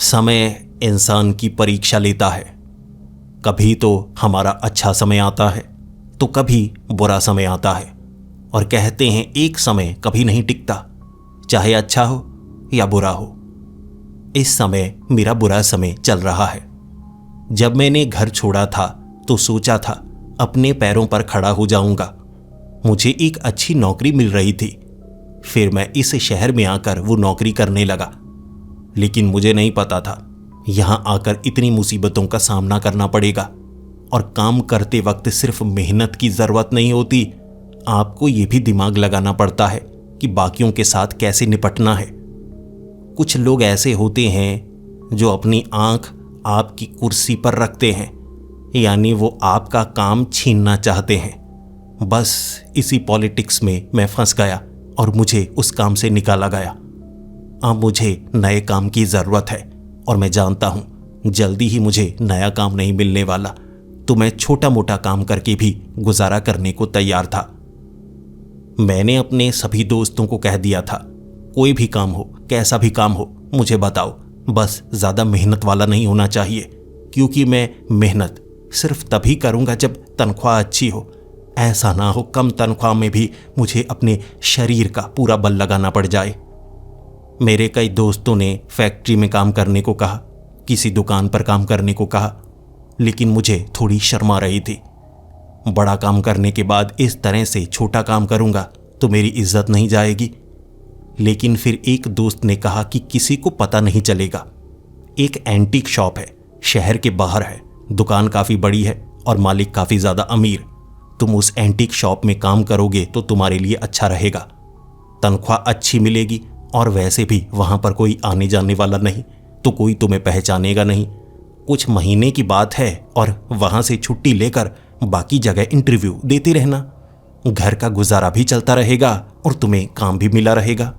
समय इंसान की परीक्षा लेता है। कभी तो हमारा अच्छा समय आता है तो कभी बुरा समय आता है, और कहते हैं एक समय कभी नहीं टिकता, चाहे अच्छा हो या बुरा हो। इस समय मेरा बुरा समय चल रहा है। जब मैंने घर छोड़ा था तो सोचा था अपने पैरों पर खड़ा हो जाऊंगा। मुझे एक अच्छी नौकरी मिल रही थी। फिर मैं इस शहर में आकर वो नौकरी करने लगा, लेकिन मुझे नहीं पता था यहां आकर इतनी मुसीबतों का सामना करना पड़ेगा। और काम करते वक्त सिर्फ मेहनत की जरूरत नहीं होती, आपको ये भी दिमाग लगाना पड़ता है कि बाकियों के साथ कैसे निपटना है। कुछ लोग ऐसे होते हैं जो अपनी आंख आपकी कुर्सी पर रखते हैं, यानी वो आपका काम छीनना चाहते हैं। बस इसी पॉलिटिक्स में मैं फंस गया और मुझे उस काम से निकाला गया। अब मुझे नए काम की ज़रूरत है और मैं जानता हूं जल्दी ही मुझे नया काम नहीं मिलने वाला, तो मैं छोटा मोटा काम करके भी गुजारा करने को तैयार था। मैंने अपने सभी दोस्तों को कह दिया था, कोई भी काम हो, कैसा भी काम हो, मुझे बताओ, बस ज़्यादा मेहनत वाला नहीं होना चाहिए, क्योंकि मैं मेहनत सिर्फ तभी करूँगा जब तनख्वाह अच्छी हो। ऐसा ना हो कम तनख्वाह में भी मुझे अपने शरीर का पूरा बल लगाना पड़ जाए। मेरे कई दोस्तों ने फैक्ट्री में काम करने को कहा, किसी दुकान पर काम करने को कहा, लेकिन मुझे थोड़ी शर्म आ रही थी। बड़ा काम करने के बाद इस तरह से छोटा काम करूंगा तो मेरी इज्जत नहीं जाएगी। लेकिन फिर एक दोस्त ने कहा कि किसी को पता नहीं चलेगा। एक एंटीक शॉप है, शहर के बाहर है, दुकान काफ़ी बड़ी है और मालिक काफ़ी ज़्यादा अमीर। तुम उस एंटीक शॉप में काम करोगे तो तुम्हारे लिए अच्छा रहेगा, तनख्वाह अच्छी मिलेगी, और वैसे भी वहाँ पर कोई आने जाने वाला नहीं, तो कोई तुम्हें पहचानेगा नहीं। कुछ महीने की बात है और वहाँ से छुट्टी लेकर बाकी जगह इंटरव्यू देते रहना। घर का गुजारा भी चलता रहेगा और तुम्हें काम भी मिला रहेगा।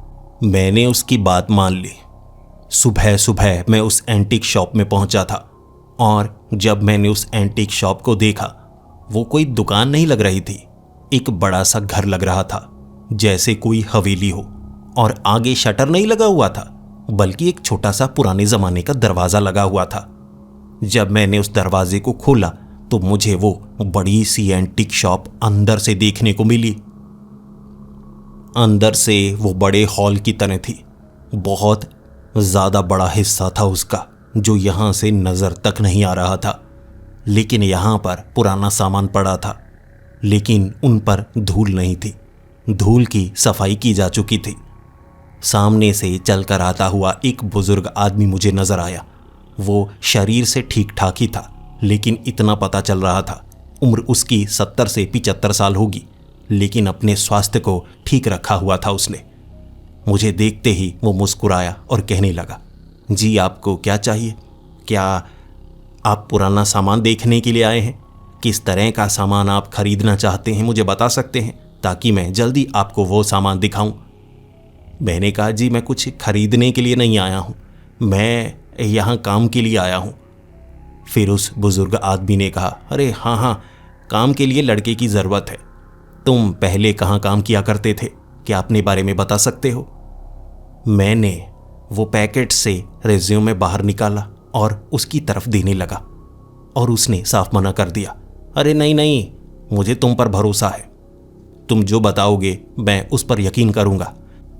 मैंने उसकी बात मान ली। सुबह सुबह मैं उस एंटीक शॉप में पहुंचा था, और जब मैंने उस एंटीक शॉप को देखा, वो कोई दुकान नहीं लग रही थी, एक बड़ा सा घर लग रहा था, जैसे कोई हवेली हो। और आगे शटर नहीं लगा हुआ था, बल्कि एक छोटा सा पुराने जमाने का दरवाजा लगा हुआ था। जब मैंने उस दरवाजे को खोला तो मुझे वो बड़ी सी एंटीक शॉप अंदर से देखने को मिली। अंदर से वो बड़े हॉल की तरह थी। बहुत ज़्यादा बड़ा हिस्सा था उसका जो यहाँ से नज़र तक नहीं आ रहा था। लेकिन यहाँ पर पुराना सामान पड़ा था, लेकिन उन पर धूल नहीं थी। धूल की सफाई की जा चुकी थी। सामने से चलकर आता हुआ एक बुजुर्ग आदमी मुझे नजर आया। वो शरीर से ठीक ठाक ही था, लेकिन इतना पता चल रहा था उम्र उसकी 70 से 75 साल होगी, लेकिन अपने स्वास्थ्य को ठीक रखा हुआ था उसने। मुझे देखते ही वो मुस्कुराया और कहने लगा, जी आपको क्या चाहिए? क्या आप पुराना सामान देखने के लिए आए हैं? किस तरह का सामान आप खरीदना चाहते हैं मुझे बता सकते हैं, ताकि मैं जल्दी आपको वो सामान दिखाऊं। मैंने कहा, जी मैं कुछ खरीदने के लिए नहीं आया हूं, मैं यहाँ काम के लिए आया हूं। फिर उस बुजुर्ग आदमी ने कहा, अरे हाँ हाँ, काम के लिए लड़के की ज़रूरत है। तुम पहले कहाँ काम किया करते थे, क्या अपने बारे में बता सकते हो? मैंने वो पैकेट से रेज्यूमे बाहर निकाला और उसकी तरफ देने लगा, और उसने साफ मना कर दिया, अरे नहीं नहीं, मुझे तुम पर भरोसा है, तुम जो बताओगे मैं उस पर यकीन करूँगा।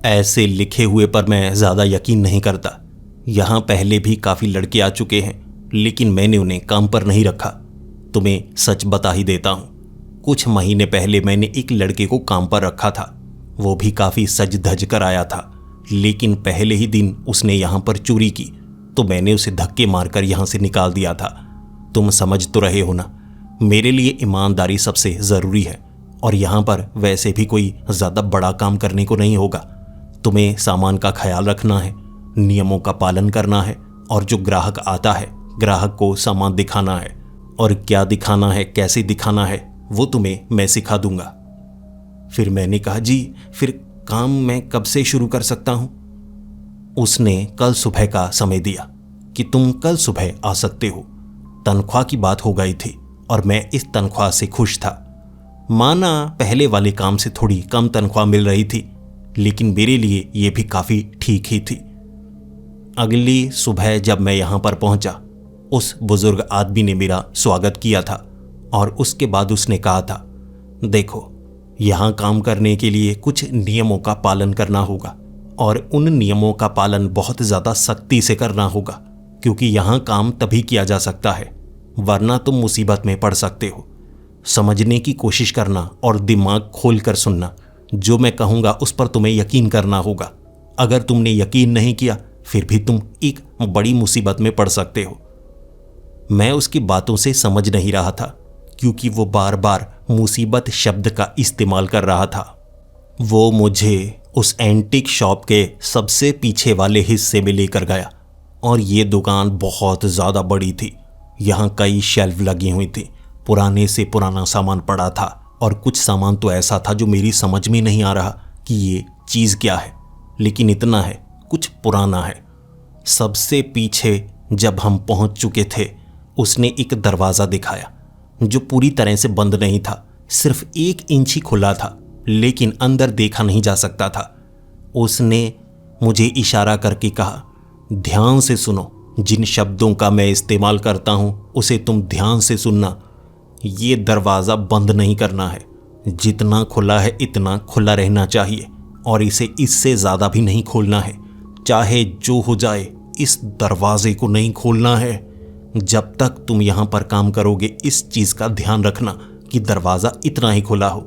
ऐसे लिखे हुए पर मैं ज़्यादा यकीन नहीं करता। यहाँ पहले भी काफ़ी लड़के आ चुके हैं, लेकिन मैंने उन्हें काम पर नहीं रखा। तुम्हें सच बता ही देता हूँ, कुछ महीने पहले मैंने एक लड़के को काम पर रखा था। वो भी काफ़ी सज धज कर आया था, लेकिन पहले ही दिन उसने यहाँ पर चोरी की, तो मैंने उसे धक्के मारकर यहाँ से निकाल दिया था। तुम समझ तो रहे हो ना, मेरे लिए ईमानदारी सबसे ज़रूरी है, और यहाँ पर वैसे भी कोई ज़्यादा बड़ा काम करने को नहीं होगा। तुम्हें सामान का ख्याल रखना है, नियमों का पालन करना है, और जो ग्राहक आता है ग्राहक को सामान दिखाना है, और क्या दिखाना है, कैसे दिखाना है, वो तुम्हें मैं सिखा दूंगा। फिर मैंने कहा, जी फिर काम मैं कब से शुरू कर सकता हूँ? उसने कल सुबह का समय दिया कि तुम कल सुबह आ सकते हो। तनख्वाह की बात हो गई थी और मैं इस तनख्वाह से खुश था। माना पहले वाले काम से थोड़ी कम तनख्वाह मिल रही थी, लेकिन मेरे लिए ये भी काफ़ी ठीक ही थी। अगली सुबह जब मैं यहाँ पर पहुँचा, उस बुजुर्ग आदमी ने मेरा स्वागत किया था और उसके बाद उसने कहा था, देखो, यहाँ काम करने के लिए कुछ नियमों का पालन करना होगा और उन नियमों का पालन बहुत ज़्यादा सख्ती से करना होगा, क्योंकि यहाँ काम तभी किया जा सकता है वरना तुम मुसीबत में पड़ सकते हो। समझने की कोशिश करना और दिमाग खोल कर सुनना। जो मैं कहूँगा उस पर तुम्हें यकीन करना होगा। अगर तुमने यकीन नहीं किया फिर भी तुम एक बड़ी मुसीबत में पड़ सकते हो। मैं उसकी बातों से समझ नहीं रहा था, क्योंकि वो बार बार मुसीबत शब्द का इस्तेमाल कर रहा था। वो मुझे उस एंटीक शॉप के सबसे पीछे वाले हिस्से में लेकर गया और ये दुकान बहुत ज़्यादा बड़ी थी। यहाँ कई शेल्फ लगी हुई थी, पुराने से पुराना सामान पड़ा था और कुछ सामान तो ऐसा था जो मेरी समझ में नहीं आ रहा कि ये चीज़ क्या है, लेकिन इतना है कुछ पुराना है। सबसे पीछे जब हम पहुँच चुके थे, उसने एक दरवाज़ा दिखाया जो पूरी तरह से बंद नहीं था, सिर्फ 1 इंच ही खुला था, लेकिन अंदर देखा नहीं जा सकता था। उसने मुझे इशारा करके कहा, ध्यान से सुनो, जिन शब्दों का मैं इस्तेमाल करता हूँ उसे तुम ध्यान से सुनना। ये दरवाज़ा बंद नहीं करना है, जितना खुला है इतना खुला रहना चाहिए और इसे इससे ज़्यादा भी नहीं खोलना है। चाहे जो हो जाए, इस दरवाजे को नहीं खोलना है। जब तक तुम यहाँ पर काम करोगे इस चीज़ का ध्यान रखना कि दरवाज़ा इतना ही खुला हो।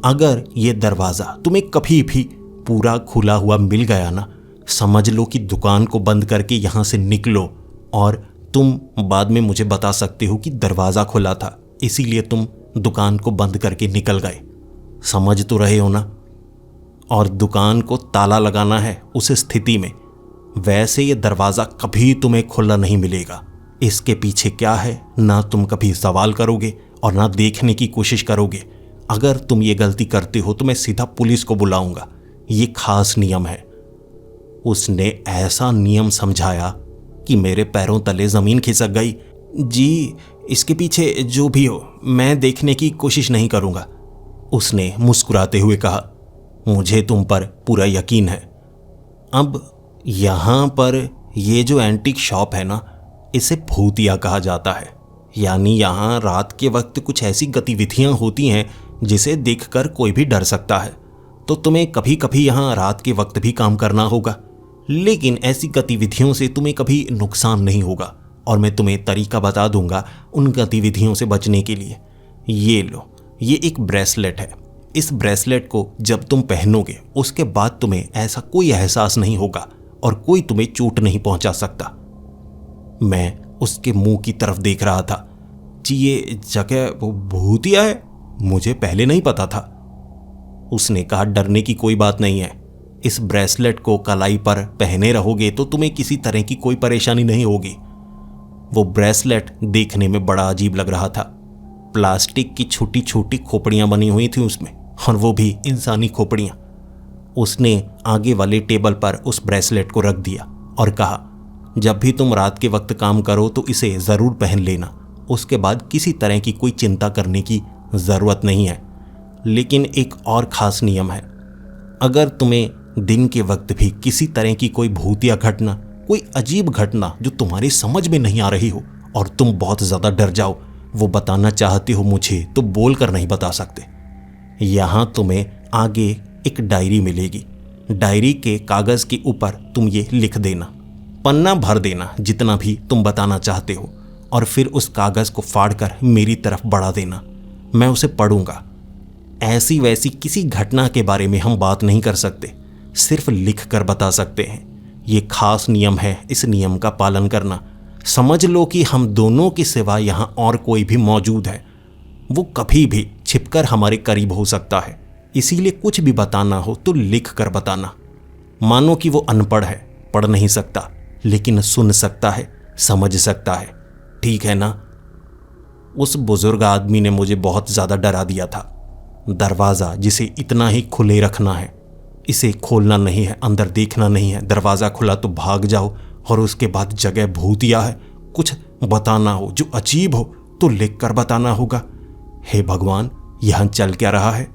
अगर ये दरवाज़ा तुम्हें कभी भी पूरा खुला हुआ मिल गया ना, समझ लो कि दुकान को बंद करके यहाँ से निकलो और तुम बाद में मुझे बता सकते हो कि दरवाज़ा खुला था, इसीलिए तुम दुकान को बंद करके निकल गए। समझ तो रहे हो ना? और दुकान को ताला लगाना है उस स्थिति में। वैसे ये दरवाज़ा कभी तुम्हें खुला नहीं मिलेगा। इसके पीछे क्या है ना तुम कभी सवाल करोगे और ना देखने की कोशिश करोगे। अगर तुम ये गलती करते हो तो मैं सीधा पुलिस को बुलाऊंगा। ये खास नियम है। उसने ऐसा नियम समझाया कि मेरे पैरों तले ज़मीन खिसक गई। जी, इसके पीछे जो भी हो मैं देखने की कोशिश नहीं करूँगा, उसने मुस्कुराते हुए कहा। मुझे तुम पर पूरा यकीन है। अब यहाँ पर ये जो एंटीक शॉप है ना, इसे भूतिया कहा जाता है। यानी यहाँ रात के वक्त कुछ ऐसी गतिविधियाँ होती हैं जिसे देखकर कोई भी डर सकता है। तो तुम्हें कभी कभी यहाँ रात के वक्त भी काम करना होगा, लेकिन ऐसी गतिविधियों से तुम्हें कभी नुकसान नहीं होगा और मैं तुम्हें तरीका बता दूंगा उन गतिविधियों से बचने के लिए। ये लो, ये एक ब्रेसलेट है। इस ब्रेसलेट को जब तुम पहनोगे उसके बाद तुम्हें ऐसा कोई एहसास नहीं होगा और कोई तुम्हें चोट नहीं पहुंचा सकता। मैं उसके मुंह की तरफ देख रहा था। जी, ये जगह भूतिया है? मुझे पहले नहीं पता था। उसने कहा, डरने की कोई बात नहीं है। इस ब्रेसलेट को कलाई पर पहने रहोगे तो तुम्हें किसी तरह की कोई परेशानी नहीं होगी। वो ब्रेसलेट देखने में बड़ा अजीब लग रहा था। प्लास्टिक की छोटी छोटी खोपड़ियां बनी हुई थी उसमें, और वो भी इंसानी खोपड़ियां। उसने आगे वाले टेबल पर उस ब्रेसलेट को रख दिया और कहा, जब भी तुम रात के वक्त काम करो तो इसे ज़रूर पहन लेना। उसके बाद किसी तरह की कोई चिंता करने की ज़रूरत नहीं है। लेकिन एक और ख़ास नियम है। अगर तुम्हें दिन के वक्त भी किसी तरह की कोई भूतिया घटना, कोई अजीब घटना जो तुम्हारी समझ में नहीं आ रही हो और तुम बहुत ज़्यादा डर जाओ, वो बताना चाहते हो मुझे, तो बोल कर नहीं बता सकते। यहाँ तुम्हें आगे एक डायरी मिलेगी। डायरी के कागज़ के ऊपर तुम ये लिख देना, पन्ना भर देना जितना भी तुम बताना चाहते हो, और फिर उस कागज़ को फाड़कर मेरी तरफ बढ़ा देना। मैं उसे पढ़ूंगा। ऐसी वैसी किसी घटना के बारे में हम बात नहीं कर सकते, सिर्फ लिख कर बता सकते हैं। ये खास नियम है, इस नियम का पालन करना। समझ लो कि हम दोनों के सिवा यहाँ और कोई भी मौजूद है। वो कभी भी छिपकर हमारे करीब हो सकता है, इसीलिए कुछ भी बताना हो तो लिख कर बताना। मानो कि वो अनपढ़ है, पढ़ नहीं सकता, लेकिन सुन सकता है, समझ सकता है। ठीक है ना? उस बुजुर्ग आदमी ने मुझे बहुत ज़्यादा डरा दिया था। दरवाज़ा जिसे इतना ही खुले रखना है, इसे खोलना नहीं है, अंदर देखना नहीं है। दरवाज़ा खुला तो भाग जाओ, और उसके बाद जगह भूतिया है। कुछ बताना हो जो अजीब हो तो लिख कर बताना होगा। हे भगवान, यहाँ चल क्या रहा है?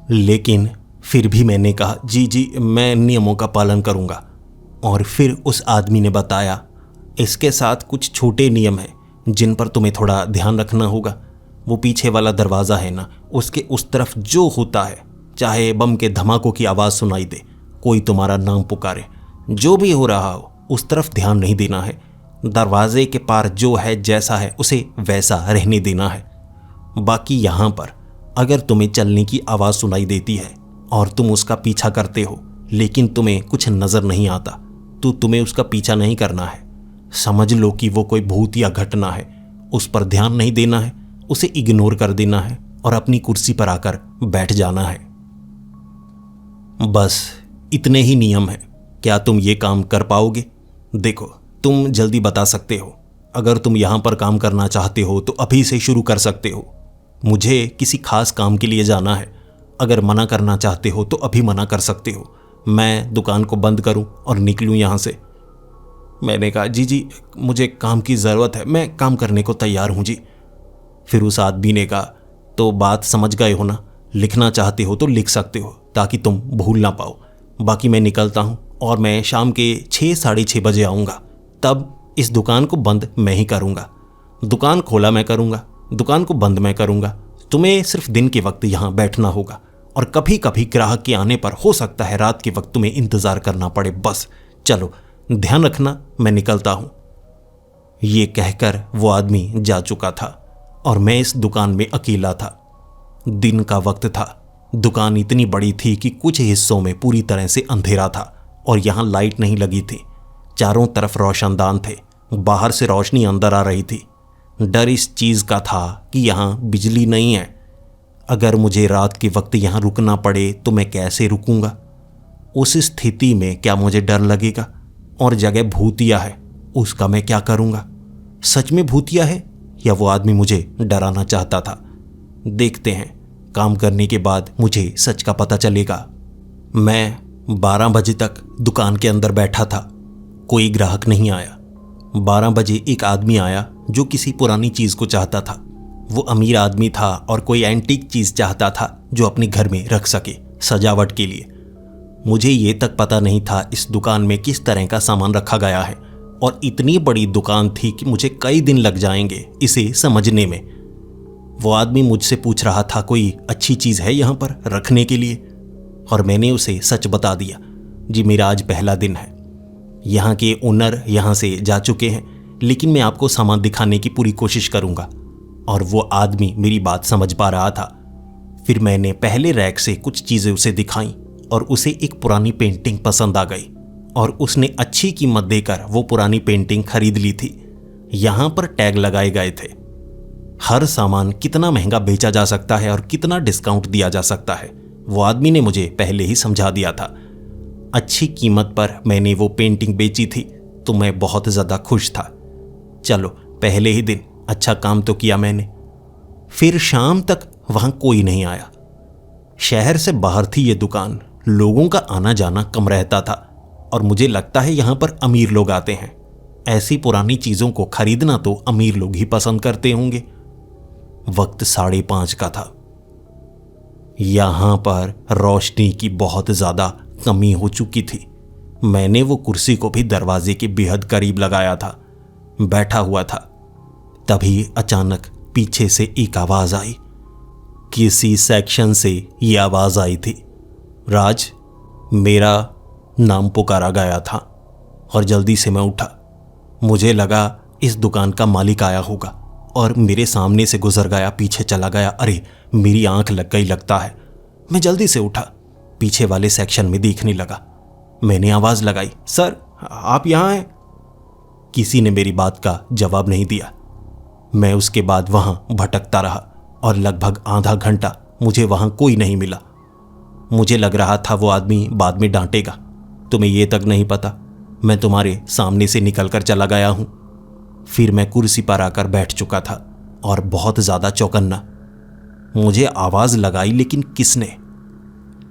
लेकिन फिर भी मैंने कहा, जी जी, मैं नियमों का पालन करूँगा। और फिर उस आदमी ने बताया, इसके साथ कुछ छोटे नियम हैं जिन पर तुम्हें थोड़ा ध्यान रखना होगा। वो पीछे वाला दरवाज़ा है ना, उसके उस तरफ जो होता है, चाहे बम के धमाकों की आवाज़ सुनाई दे, कोई तुम्हारा नाम पुकारे, जो भी हो रहा हो, उस तरफ ध्यान नहीं देना है। दरवाजे के पार जो है जैसा है उसे वैसा रहने देना है। बाकी यहाँ पर अगर तुम्हें चलने की आवाज़ सुनाई देती है और तुम उसका पीछा करते हो लेकिन तुम्हें कुछ नज़र नहीं आता, तो तुम्हें उसका पीछा नहीं करना है। समझ लो कि वो कोई भूत या घटना है, उस पर ध्यान नहीं देना है, उसे इग्नोर कर देना है और अपनी कुर्सी पर आकर बैठ जाना है। बस इतने ही नियम हैं। क्या तुम ये काम कर पाओगे? देखो, तुम जल्दी बता सकते हो। अगर तुम यहाँ पर काम करना चाहते हो तो अभी से शुरू कर सकते हो। मुझे किसी खास काम के लिए जाना है। अगर मना करना चाहते हो तो अभी मना कर सकते हो। मैं दुकान को बंद करूं और निकलूं यहाँ से। मैंने कहा, जी, मुझे काम की ज़रूरत है, मैं काम करने को तैयार हूँ जी। फिर उस आदमी ने कहा, तो बात समझ गए हो ना, लिखना चाहते हो तो लिख सकते हो ताकि तुम भूल ना पाओ। बाकी मैं निकलता हूँ और मैं शाम के 6 साढ़े 6 बजे आऊँगा। तब इस दुकान को बंद मैं ही करूँगा। दुकान खोला मैं करूँगा, दुकान को बंद मैं करूँगा। तुम्हें सिर्फ दिन के वक्त यहाँ बैठना होगा और कभी कभी ग्राहक के आने पर हो सकता है रात के वक्त तुम्हें इंतज़ार करना पड़े। बस चलो, ध्यान रखना, मैं निकलता हूँ। ये कहकर वो आदमी जा चुका था और मैं इस दुकान में अकेला था। दिन का वक्त था। दुकान इतनी बड़ी थी कि कुछ हिस्सों में पूरी तरह से अंधेरा था और यहाँ लाइट नहीं लगी थी। चारों तरफ रोशनदान थे, बाहर से रोशनी अंदर आ रही थी। डर इस चीज़ का था कि यहाँ बिजली नहीं है। अगर मुझे रात के वक्त यहाँ रुकना पड़े तो मैं कैसे रुकूंगा? उस स्थिति में क्या मुझे डर लगेगा? और जगह भूतिया है, उसका मैं क्या करूँगा? सच में भूतिया है या वो आदमी मुझे डराना चाहता था? देखते हैं, काम करने के बाद मुझे सच का पता चलेगा। मैं 12 बजे तक दुकान के अंदर बैठा था। कोई ग्राहक नहीं आया। 12 बजे एक आदमी आया जो किसी पुरानी चीज़ को चाहता था। वो अमीर आदमी था और कोई एंटीक चीज़ चाहता था जो अपने घर में रख सके सजावट के लिए। मुझे ये तक पता नहीं था इस दुकान में किस तरह का सामान रखा गया है और इतनी बड़ी दुकान थी कि मुझे कई दिन लग जाएंगे इसे समझने में। वो आदमी मुझसे पूछ रहा था, कोई अच्छी चीज़ है यहाँ पर रखने के लिए? और मैंने उसे सच बता दिया, जी मेरा आज पहला दिन है। यहाँ के ओनर यहाँ से जा चुके हैं, लेकिन मैं आपको सामान दिखाने की पूरी कोशिश करूँगा। और वो आदमी मेरी बात समझ पा रहा था। फिर मैंने पहले रैक से कुछ चीज़ें उसे दिखाई और उसे एक पुरानी पेंटिंग पसंद आ गई और उसने अच्छी कीमत देकर वो पुरानी पेंटिंग खरीद ली थी। यहाँ पर टैग लगाए गए थे। हर सामान कितना महंगा बेचा जा सकता है और कितना डिस्काउंट दिया जा सकता है, वो आदमी ने मुझे पहले ही समझा दिया था। अच्छी कीमत पर मैंने वो पेंटिंग बेची थी तो मैं बहुत ज़्यादा खुश था। चलो, पहले ही दिन अच्छा काम तो किया मैंने। फिर शाम तक वहाँ कोई नहीं आया। शहर से बाहर थी ये दुकान, लोगों का आना जाना कम रहता था और मुझे लगता है यहाँ पर अमीर लोग आते हैं। ऐसी पुरानी चीज़ों को खरीदना तो अमीर लोग ही पसंद करते होंगे। वक्त 5:30 का था। यहाँ पर रोशनी की बहुत ज़्यादा कमी हो चुकी थी। मैंने वो कुर्सी को भी दरवाजे के बेहद करीब लगाया था, बैठा हुआ था। तभी अचानक पीछे से एक आवाज़ आई। किसी सेक्शन से ये आवाज़ आई थी, राज। मेरा नाम पुकारा गया था और जल्दी से मैं उठा। मुझे लगा इस दुकान का मालिक आया होगा और मेरे सामने से गुजर गया, पीछे चला गया। अरे, मेरी आंख लग गई लगता है। मैं जल्दी से उठा, पीछे वाले सेक्शन में देखने लगा। मैंने आवाज़ लगाई, सर आप यहाँ हैं? किसी ने मेरी बात का जवाब नहीं दिया। मैं उसके बाद वहाँ भटकता रहा और लगभग आधा घंटा मुझे वहाँ कोई नहीं मिला। मुझे लग रहा था वो आदमी बाद में डांटेगा, तुम्हें ये तक नहीं पता मैं तुम्हारे सामने से निकल कर चला गया हूँ। फिर मैं कुर्सी पर आकर बैठ चुका था और बहुत ज़्यादा चौकन्ना। मुझे आवाज़ लगाई, लेकिन किसने?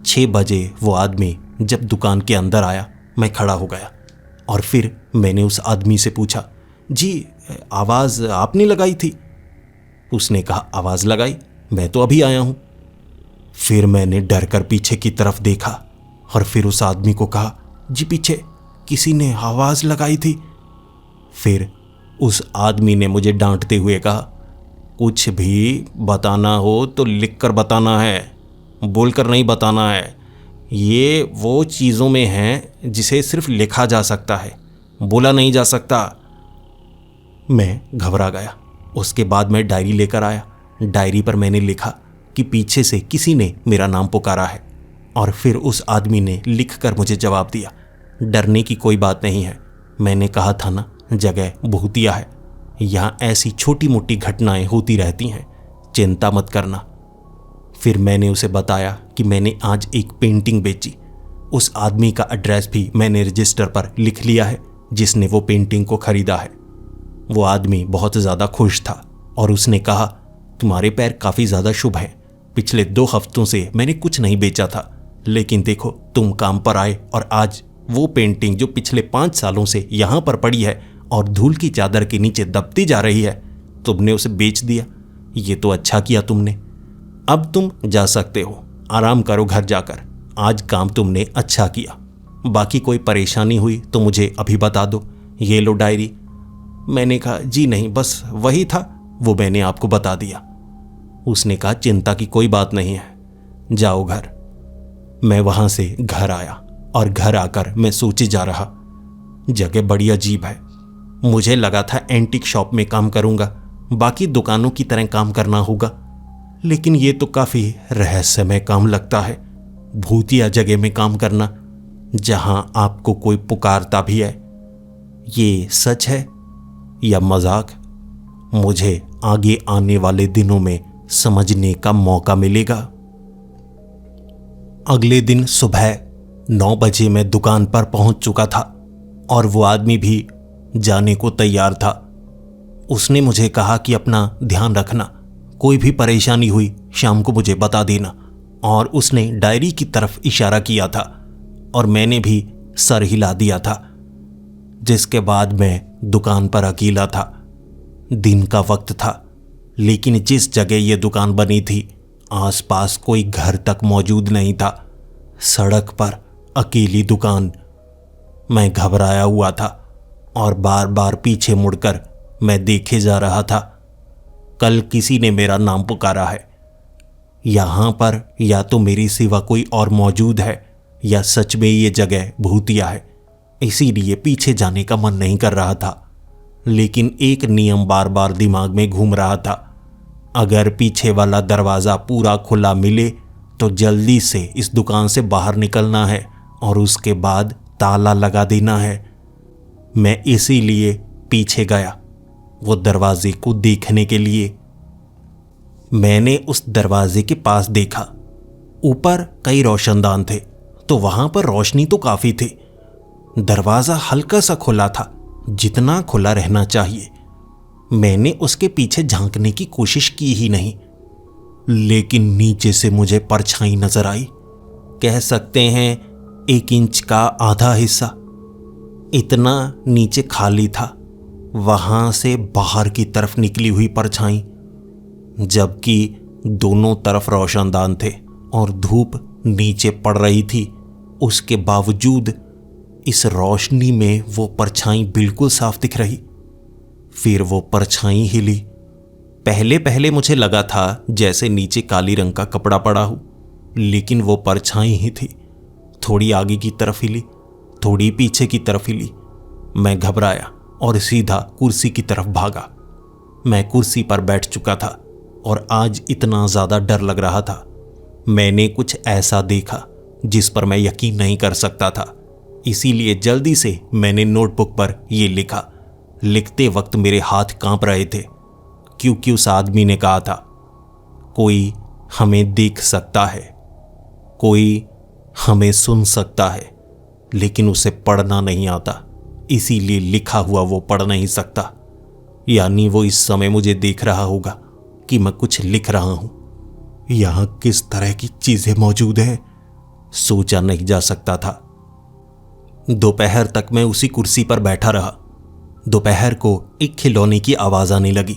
6 बजे वो आदमी जब दुकान के अंदर आया, मैं खड़ा हो गया और फिर मैंने उस आदमी से पूछा, जी आवाज़ आपने लगाई थी? उसने कहा, आवाज़ लगाई? मैं तो अभी आया हूँ। फिर मैंने डर कर पीछे की तरफ देखा और फिर उस आदमी को कहा, जी पीछे किसी ने आवाज़ लगाई थी। फिर उस आदमी ने मुझे डांटते हुए कहा, कुछ भी बताना हो तो लिख कर बताना है, बोलकर नहीं बताना है। ये वो चीज़ों में है जिसे सिर्फ लिखा जा सकता है, बोला नहीं जा सकता। मैं घबरा गया। उसके बाद मैं डायरी लेकर आया। डायरी पर मैंने लिखा कि पीछे से किसी ने मेरा नाम पुकारा है, और फिर उस आदमी ने लिखकर मुझे जवाब दिया, डरने की कोई बात नहीं है। मैंने कहा था ना, जगह भूतिया है, यहाँ ऐसी छोटी मोटी घटनाएं होती रहती हैं, चिंता मत करना। फिर मैंने उसे बताया कि मैंने आज एक पेंटिंग बेची। उस आदमी का एड्रेस भी मैंने रजिस्टर पर लिख लिया है जिसने वो पेंटिंग को खरीदा है। वो आदमी बहुत ज़्यादा खुश था और उसने कहा, तुम्हारे पैर काफ़ी ज़्यादा शुभ हैं। पिछले 2 हफ्तों से मैंने कुछ नहीं बेचा था, लेकिन देखो तुम काम पर आए और आज वो पेंटिंग जो पिछले 5 सालों से यहाँ पर पड़ी है और धूल की चादर के नीचे दबती जा रही है, तुमने उसे बेच दिया। ये तो अच्छा किया तुमने। अब तुम जा सकते हो, आराम करो घर जाकर। आज काम तुमने अच्छा किया। बाकी कोई परेशानी हुई तो मुझे अभी बता दो। ये लो डायरी। मैंने कहा, जी नहीं, बस वही था, वो मैंने आपको बता दिया। उसने कहा, चिंता की कोई बात नहीं है, जाओ घर। मैं वहाँ से घर आया और घर आकर मैं सोचे जा रहा, जगह बड़ी अजीब है। मुझे लगा था एंटीक शॉप में काम करूँगा, बाकी दुकानों की तरह काम करना होगा, लेकिन ये तो काफ़ी रहस्यमय काम लगता है। भूतिया जगह में काम करना जहाँ आपको कोई पुकारता भी है। ये सच है या मजाक, मुझे आगे आने वाले दिनों में समझने का मौका मिलेगा। अगले दिन सुबह 9 बजे मैं दुकान पर पहुंच चुका था और वो आदमी भी जाने को तैयार था। उसने मुझे कहा कि अपना ध्यान रखना, कोई भी परेशानी हुई शाम को मुझे बता देना, और उसने डायरी की तरफ इशारा किया था और मैंने भी सर हिला दिया था। जिसके बाद मैं दुकान पर अकेला था। दिन का वक्त था, लेकिन जिस जगह ये दुकान बनी थी आसपास कोई घर तक मौजूद नहीं था। सड़क पर अकेली दुकान। मैं घबराया हुआ था और बार बार पीछे मुड़कर मैं देखे जा रहा था। कल किसी ने मेरा नाम पुकारा है। यहाँ पर या तो मेरी सिवा कोई और मौजूद है या सच में ये जगह भूतिया है। इसीलिए पीछे जाने का मन नहीं कर रहा था, लेकिन एक नियम बार बार दिमाग में घूम रहा था। अगर पीछे वाला दरवाज़ा पूरा खुला मिले तो जल्दी से इस दुकान से बाहर निकलना है और उसके बाद ताला लगा देना है। मैं इसीलिए पीछे गया, वो दरवाजे को देखने के लिए। मैंने उस दरवाजे के पास देखा। ऊपर कई रोशनदान थे, तो वहां पर रोशनी तो काफ़ी थी। दरवाज़ा हल्का सा खुला था, जितना खुला रहना चाहिए। मैंने उसके पीछे झांकने की कोशिश की ही नहीं, लेकिन नीचे से मुझे परछाई नजर आई। कह सकते हैं 1 इंच का आधा हिस्सा। इतना नीचे खाली था, वहां से बाहर की तरफ निकली हुई परछाई, जबकि दोनों तरफ रोशनदान थे और धूप नीचे पड़ रही थी। उसके बावजूद इस रोशनी में वो परछाई बिल्कुल साफ दिख रही। फिर वो परछाई हिली। पहले पहले मुझे लगा था जैसे नीचे काली रंग का कपड़ा पड़ा हो, लेकिन वो परछाई ही थी। थोड़ी आगे की तरफ हिली, थोड़ी पीछे की तरफ हिली। मैं घबराया और सीधा कुर्सी की तरफ भागा। मैं कुर्सी पर बैठ चुका था और आज इतना ज़्यादा डर लग रहा था। मैंने कुछ ऐसा देखा जिस पर मैं यकीन नहीं कर सकता था, इसीलिए जल्दी से मैंने नोटबुक पर यह लिखा। लिखते वक्त मेरे हाथ कांप रहे थे, क्योंकि उस आदमी ने कहा था, कोई हमें देख सकता है, कोई हमें सुन सकता है, लेकिन उसे पढ़ना नहीं आता, इसीलिए लिखा हुआ वो पढ़ नहीं सकता। यानी वो इस समय मुझे देख रहा होगा कि मैं कुछ लिख रहा हूं। यहां किस तरह की चीजें मौजूद हैं, सोचा नहीं जा सकता था। दोपहर तक मैं उसी कुर्सी पर बैठा रहा। दोपहर को एक खिलौने की आवाज आने लगी।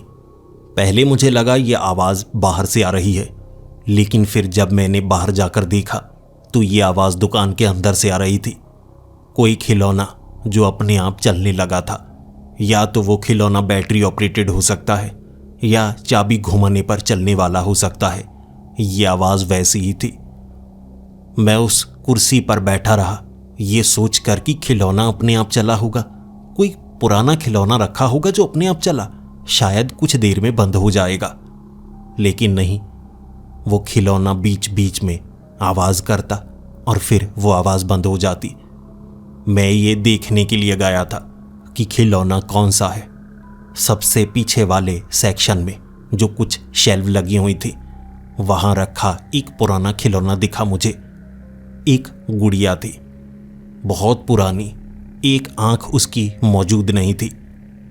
पहले मुझे लगा यह आवाज बाहर से आ रही है, लेकिन फिर जब मैंने बाहर जाकर देखा तो यह आवाज दुकान के अंदर से आ रही थी। कोई खिलौना जो अपने आप चलने लगा था। या तो वो खिलौना बैटरी ऑपरेटेड हो सकता है या चाबी घुमाने पर चलने वाला हो सकता है। ये आवाज़ वैसी ही थी। मैं उस कुर्सी पर बैठा रहा, ये सोचकर कि खिलौना अपने आप चला होगा। कोई पुराना खिलौना रखा होगा जो अपने आप चला, शायद कुछ देर में बंद हो जाएगा। लेकिन नहीं, वो खिलौना बीच बीच में आवाज़ करता और फिर वो आवाज़ बंद हो जाती। मैं ये देखने के लिए गया था कि खिलौना कौन सा है। सबसे पीछे वाले सेक्शन में जो कुछ शेल्फ लगी हुई थी, वहाँ रखा एक पुराना खिलौना दिखा मुझे। एक गुड़िया थी, बहुत पुरानी, एक आंख उसकी मौजूद नहीं थी।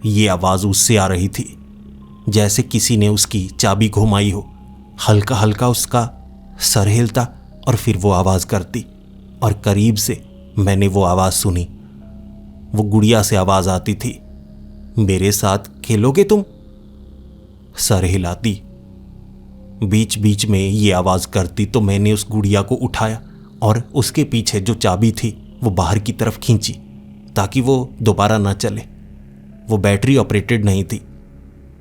ये आवाज़ उससे आ रही थी जैसे किसी ने उसकी चाबी घुमाई हो। हल्का हल्का उसका सर हिलता और फिर वो आवाज़ करती, और करीब से मैंने वो आवाज़ सुनी। वो गुड़िया से आवाज़ आती थी, मेरे साथ खेलोगे तुम? सर हिलाती। बीच बीच में ये आवाज़ करती तो मैंने उस गुड़िया को उठाया और उसके पीछे जो चाबी थी वो बाहर की तरफ खींची ताकि वो दोबारा ना चले। वो बैटरी ऑपरेटेड नहीं थी।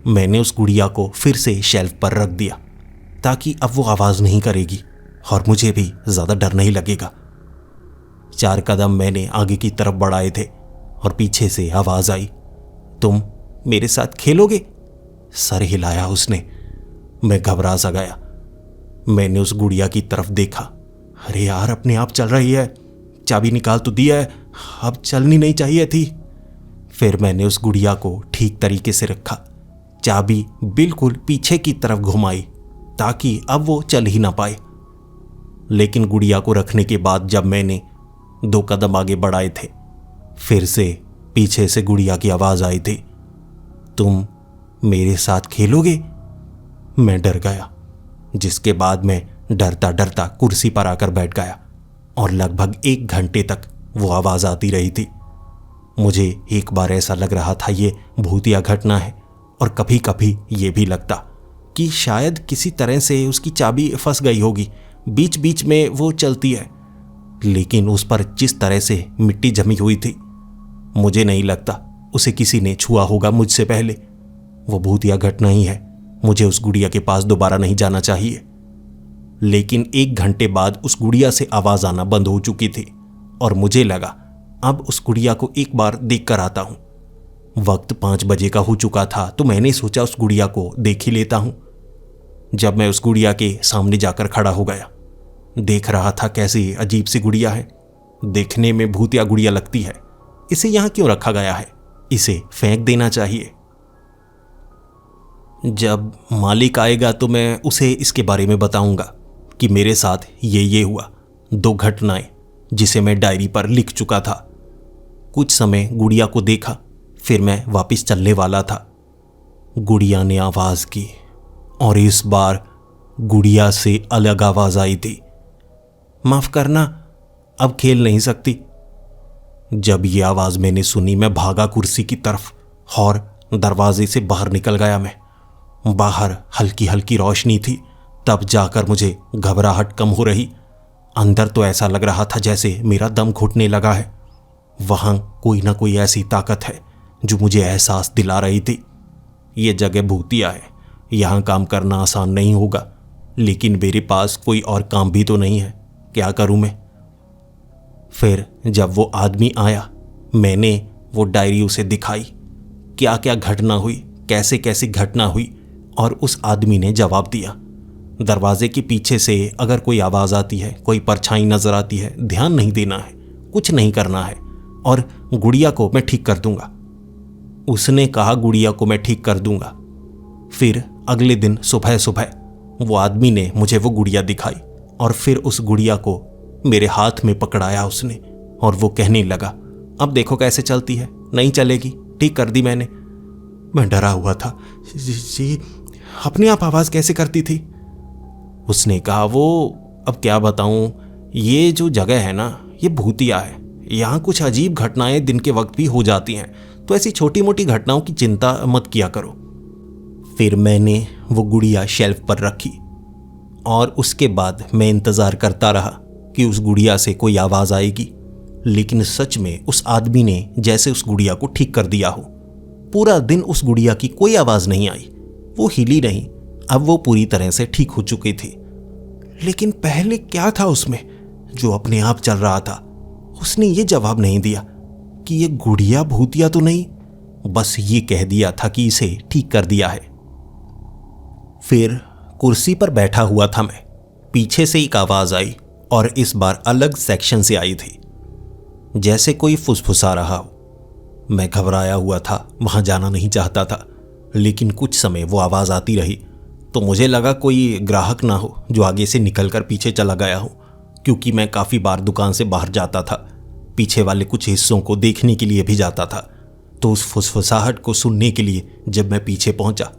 मैंने उस गुड़िया को फिर से शेल्फ पर रख दिया ताकि अब वो आवाज़ नहीं करेगी और मुझे भी ज़्यादा डर नहीं लगेगा। 4 कदम मैंने आगे की तरफ बढ़ाए थे और पीछे से आवाज़ आई, तुम मेरे साथ खेलोगे? सर हिलाया उसने। मैं घबरा सा गया। मैंने उस गुड़िया की तरफ देखा। अरे यार, अपने आप चल रही है, चाबी निकाल तो दिया है, अब चलनी नहीं चाहिए थी। फिर मैंने उस गुड़िया को ठीक तरीके से रखा, चाबी बिल्कुल पीछे की तरफ घुमाई ताकि अब वो चल ही ना पाए। लेकिन गुड़िया को रखने के बाद जब मैंने 2 कदम आगे बढ़ाए थे, फिर से पीछे से गुड़िया की आवाज़ आई थी, तुम मेरे साथ खेलोगे? मैं डर गया, जिसके बाद मैं डरता डरता कुर्सी पर आकर बैठ गया और लगभग 1 घंटे तक वो आवाज़ आती रही थी। मुझे एक बार ऐसा लग रहा था ये भूतिया घटना है, और कभी कभी ये भी लगता कि शायद किसी तरह से उसकी चाबी फंस गई होगी, बीच बीच में वो चलती है, लेकिन उस पर जिस तरह से मिट्टी जमी हुई थी, मुझे नहीं लगता उसे किसी ने छुआ होगा मुझसे पहले। वो भूतिया घटना ही है। मुझे उस गुड़िया के पास दोबारा नहीं जाना चाहिए। लेकिन 1 घंटे बाद उस गुड़िया से आवाज़ आना बंद हो चुकी थी और मुझे लगा अब उस गुड़िया को एक बार देख कर आता हूं। वक्त 5 बजे का हो चुका था तो मैंने सोचा उस गुड़िया को देख ही लेता हूं। जब मैं उस गुड़िया के सामने जाकर खड़ा हो गया, देख रहा था कैसी अजीब सी गुड़िया है। देखने में भूतिया गुड़िया लगती है। इसे यहां क्यों रखा गया है? इसे फेंक देना चाहिए। जब मालिक आएगा तो मैं उसे इसके बारे में बताऊंगा कि मेरे साथ ये हुआ। 2 घटनाएं जिसे मैं डायरी पर लिख चुका था। कुछ समय गुड़िया को देखा, फिर मैं वापस चलने वाला था। गुड़िया ने आवाज़ की और इस बार गुड़िया से अलग आवाज़ आई थी, माफ़ करना, अब खेल नहीं सकती। जब ये आवाज़ मैंने सुनी, मैं भागा कुर्सी की तरफ और दरवाजे से बाहर निकल गया। मैं बाहर हल्की हल्की रोशनी थी, तब जाकर मुझे घबराहट कम हो रही। अंदर तो ऐसा लग रहा था जैसे मेरा दम घुटने लगा है। वहाँ कोई ना कोई ऐसी ताकत है जो मुझे एहसास दिला रही थी। ये जगह भूतिया है, यहाँ काम करना आसान नहीं होगा, लेकिन मेरे पास कोई और काम भी तो नहीं है, क्या करूँ मैं? फिर जब वो आदमी आया, मैंने वो डायरी उसे दिखाई, क्या क्या घटना हुई, कैसे कैसी घटना हुई, और उस आदमी ने जवाब दिया। दरवाजे के पीछे से अगर कोई आवाज़ आती है, कोई परछाई नजर आती है, ध्यान नहीं देना है, कुछ नहीं करना है, और गुड़िया को मैं ठीक कर दूंगा। उसने कहा गुड़िया को मैं ठीक कर दूंगा। फिर अगले दिन सुबह सुबह वो आदमी ने मुझे वो गुड़िया दिखाई और फिर उस गुड़िया को मेरे हाथ में पकड़ाया उसने, और वो कहने लगा, अब देखो कैसे चलती है, नहीं चलेगी, ठीक कर दी मैंने। मैं डरा हुआ था। जी, अपने आप आवाज़ कैसे करती थी? उसने कहा, वो अब क्या बताऊं, ये जो जगह है ना, ये भूतिया है। यहाँ कुछ अजीब घटनाएं दिन के वक्त भी हो जाती हैं, तो ऐसी छोटी मोटी घटनाओं की चिंता मत किया करो। फिर मैंने वो गुड़िया शेल्फ पर रखी और उसके बाद मैं इंतज़ार करता रहा कि उस गुड़िया से कोई आवाज़ आएगी, लेकिन सच में उस आदमी ने जैसे उस गुड़िया को ठीक कर दिया हो। पूरा दिन उस गुड़िया की कोई आवाज नहीं आई, वो हिली नहीं। अब वो पूरी तरह से ठीक हो चुकी थी। लेकिन पहले क्या था उसमें जो अपने आप चल रहा था? उसने ये जवाब नहीं दिया कि ये गुड़िया भूतिया तो नहीं, बस ये कह दिया था कि इसे ठीक कर दिया है। फिर कुर्सी पर बैठा हुआ था मैं, पीछे से एक आवाज आई और इस बार अलग सेक्शन से आई थी, जैसे कोई फुसफुसा रहा हो। मैं घबराया हुआ था, वहां जाना नहीं चाहता था, लेकिन कुछ समय वो आवाज आती रही तो मुझे लगा कोई ग्राहक ना हो जो आगे से निकलकर पीछे चला गया हो, क्योंकि मैं काफी बार दुकान से बाहर जाता था, पीछे वाले कुछ हिस्सों को देखने के लिए भी जाता था। तो उस फुसफुसाहट को सुनने के लिए जब मैं पीछे पहुंचा,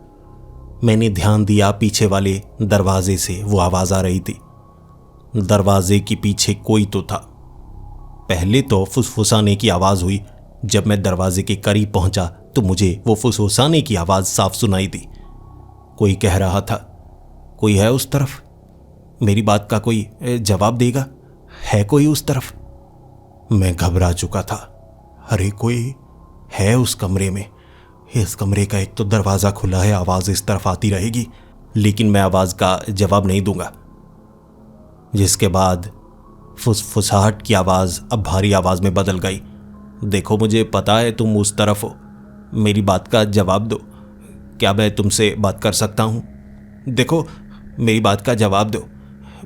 मैंने ध्यान दिया पीछे वाले दरवाजे से वो आवाज आ रही थी। दरवाजे के पीछे कोई तो था। पहले तो फुसफुसाने की आवाज हुई। जब मैं दरवाजे के करीब पहुंचा तो मुझे वो फुसफुसाने की आवाज साफ सुनाई दी। कोई कह रहा था, कोई है उस तरफ? मेरी बात का कोई जवाब देगा? है कोई उस तरफ? मैं घबरा चुका था। अरे कोई है उस कमरे में? इस कमरे का एक तो दरवाजा खुला है, आवाज इस तरफ आती रहेगी, लेकिन मैं आवाज का जवाब नहीं दूंगा। जिसके बाद फुसफुसाहट की आवाज अब भारी आवाज में बदल गई। देखो, मुझे पता है तुम उस तरफ हो, मेरी बात का जवाब दो। क्या मैं तुमसे बात कर सकता हूं? देखो, मेरी बात का जवाब दो।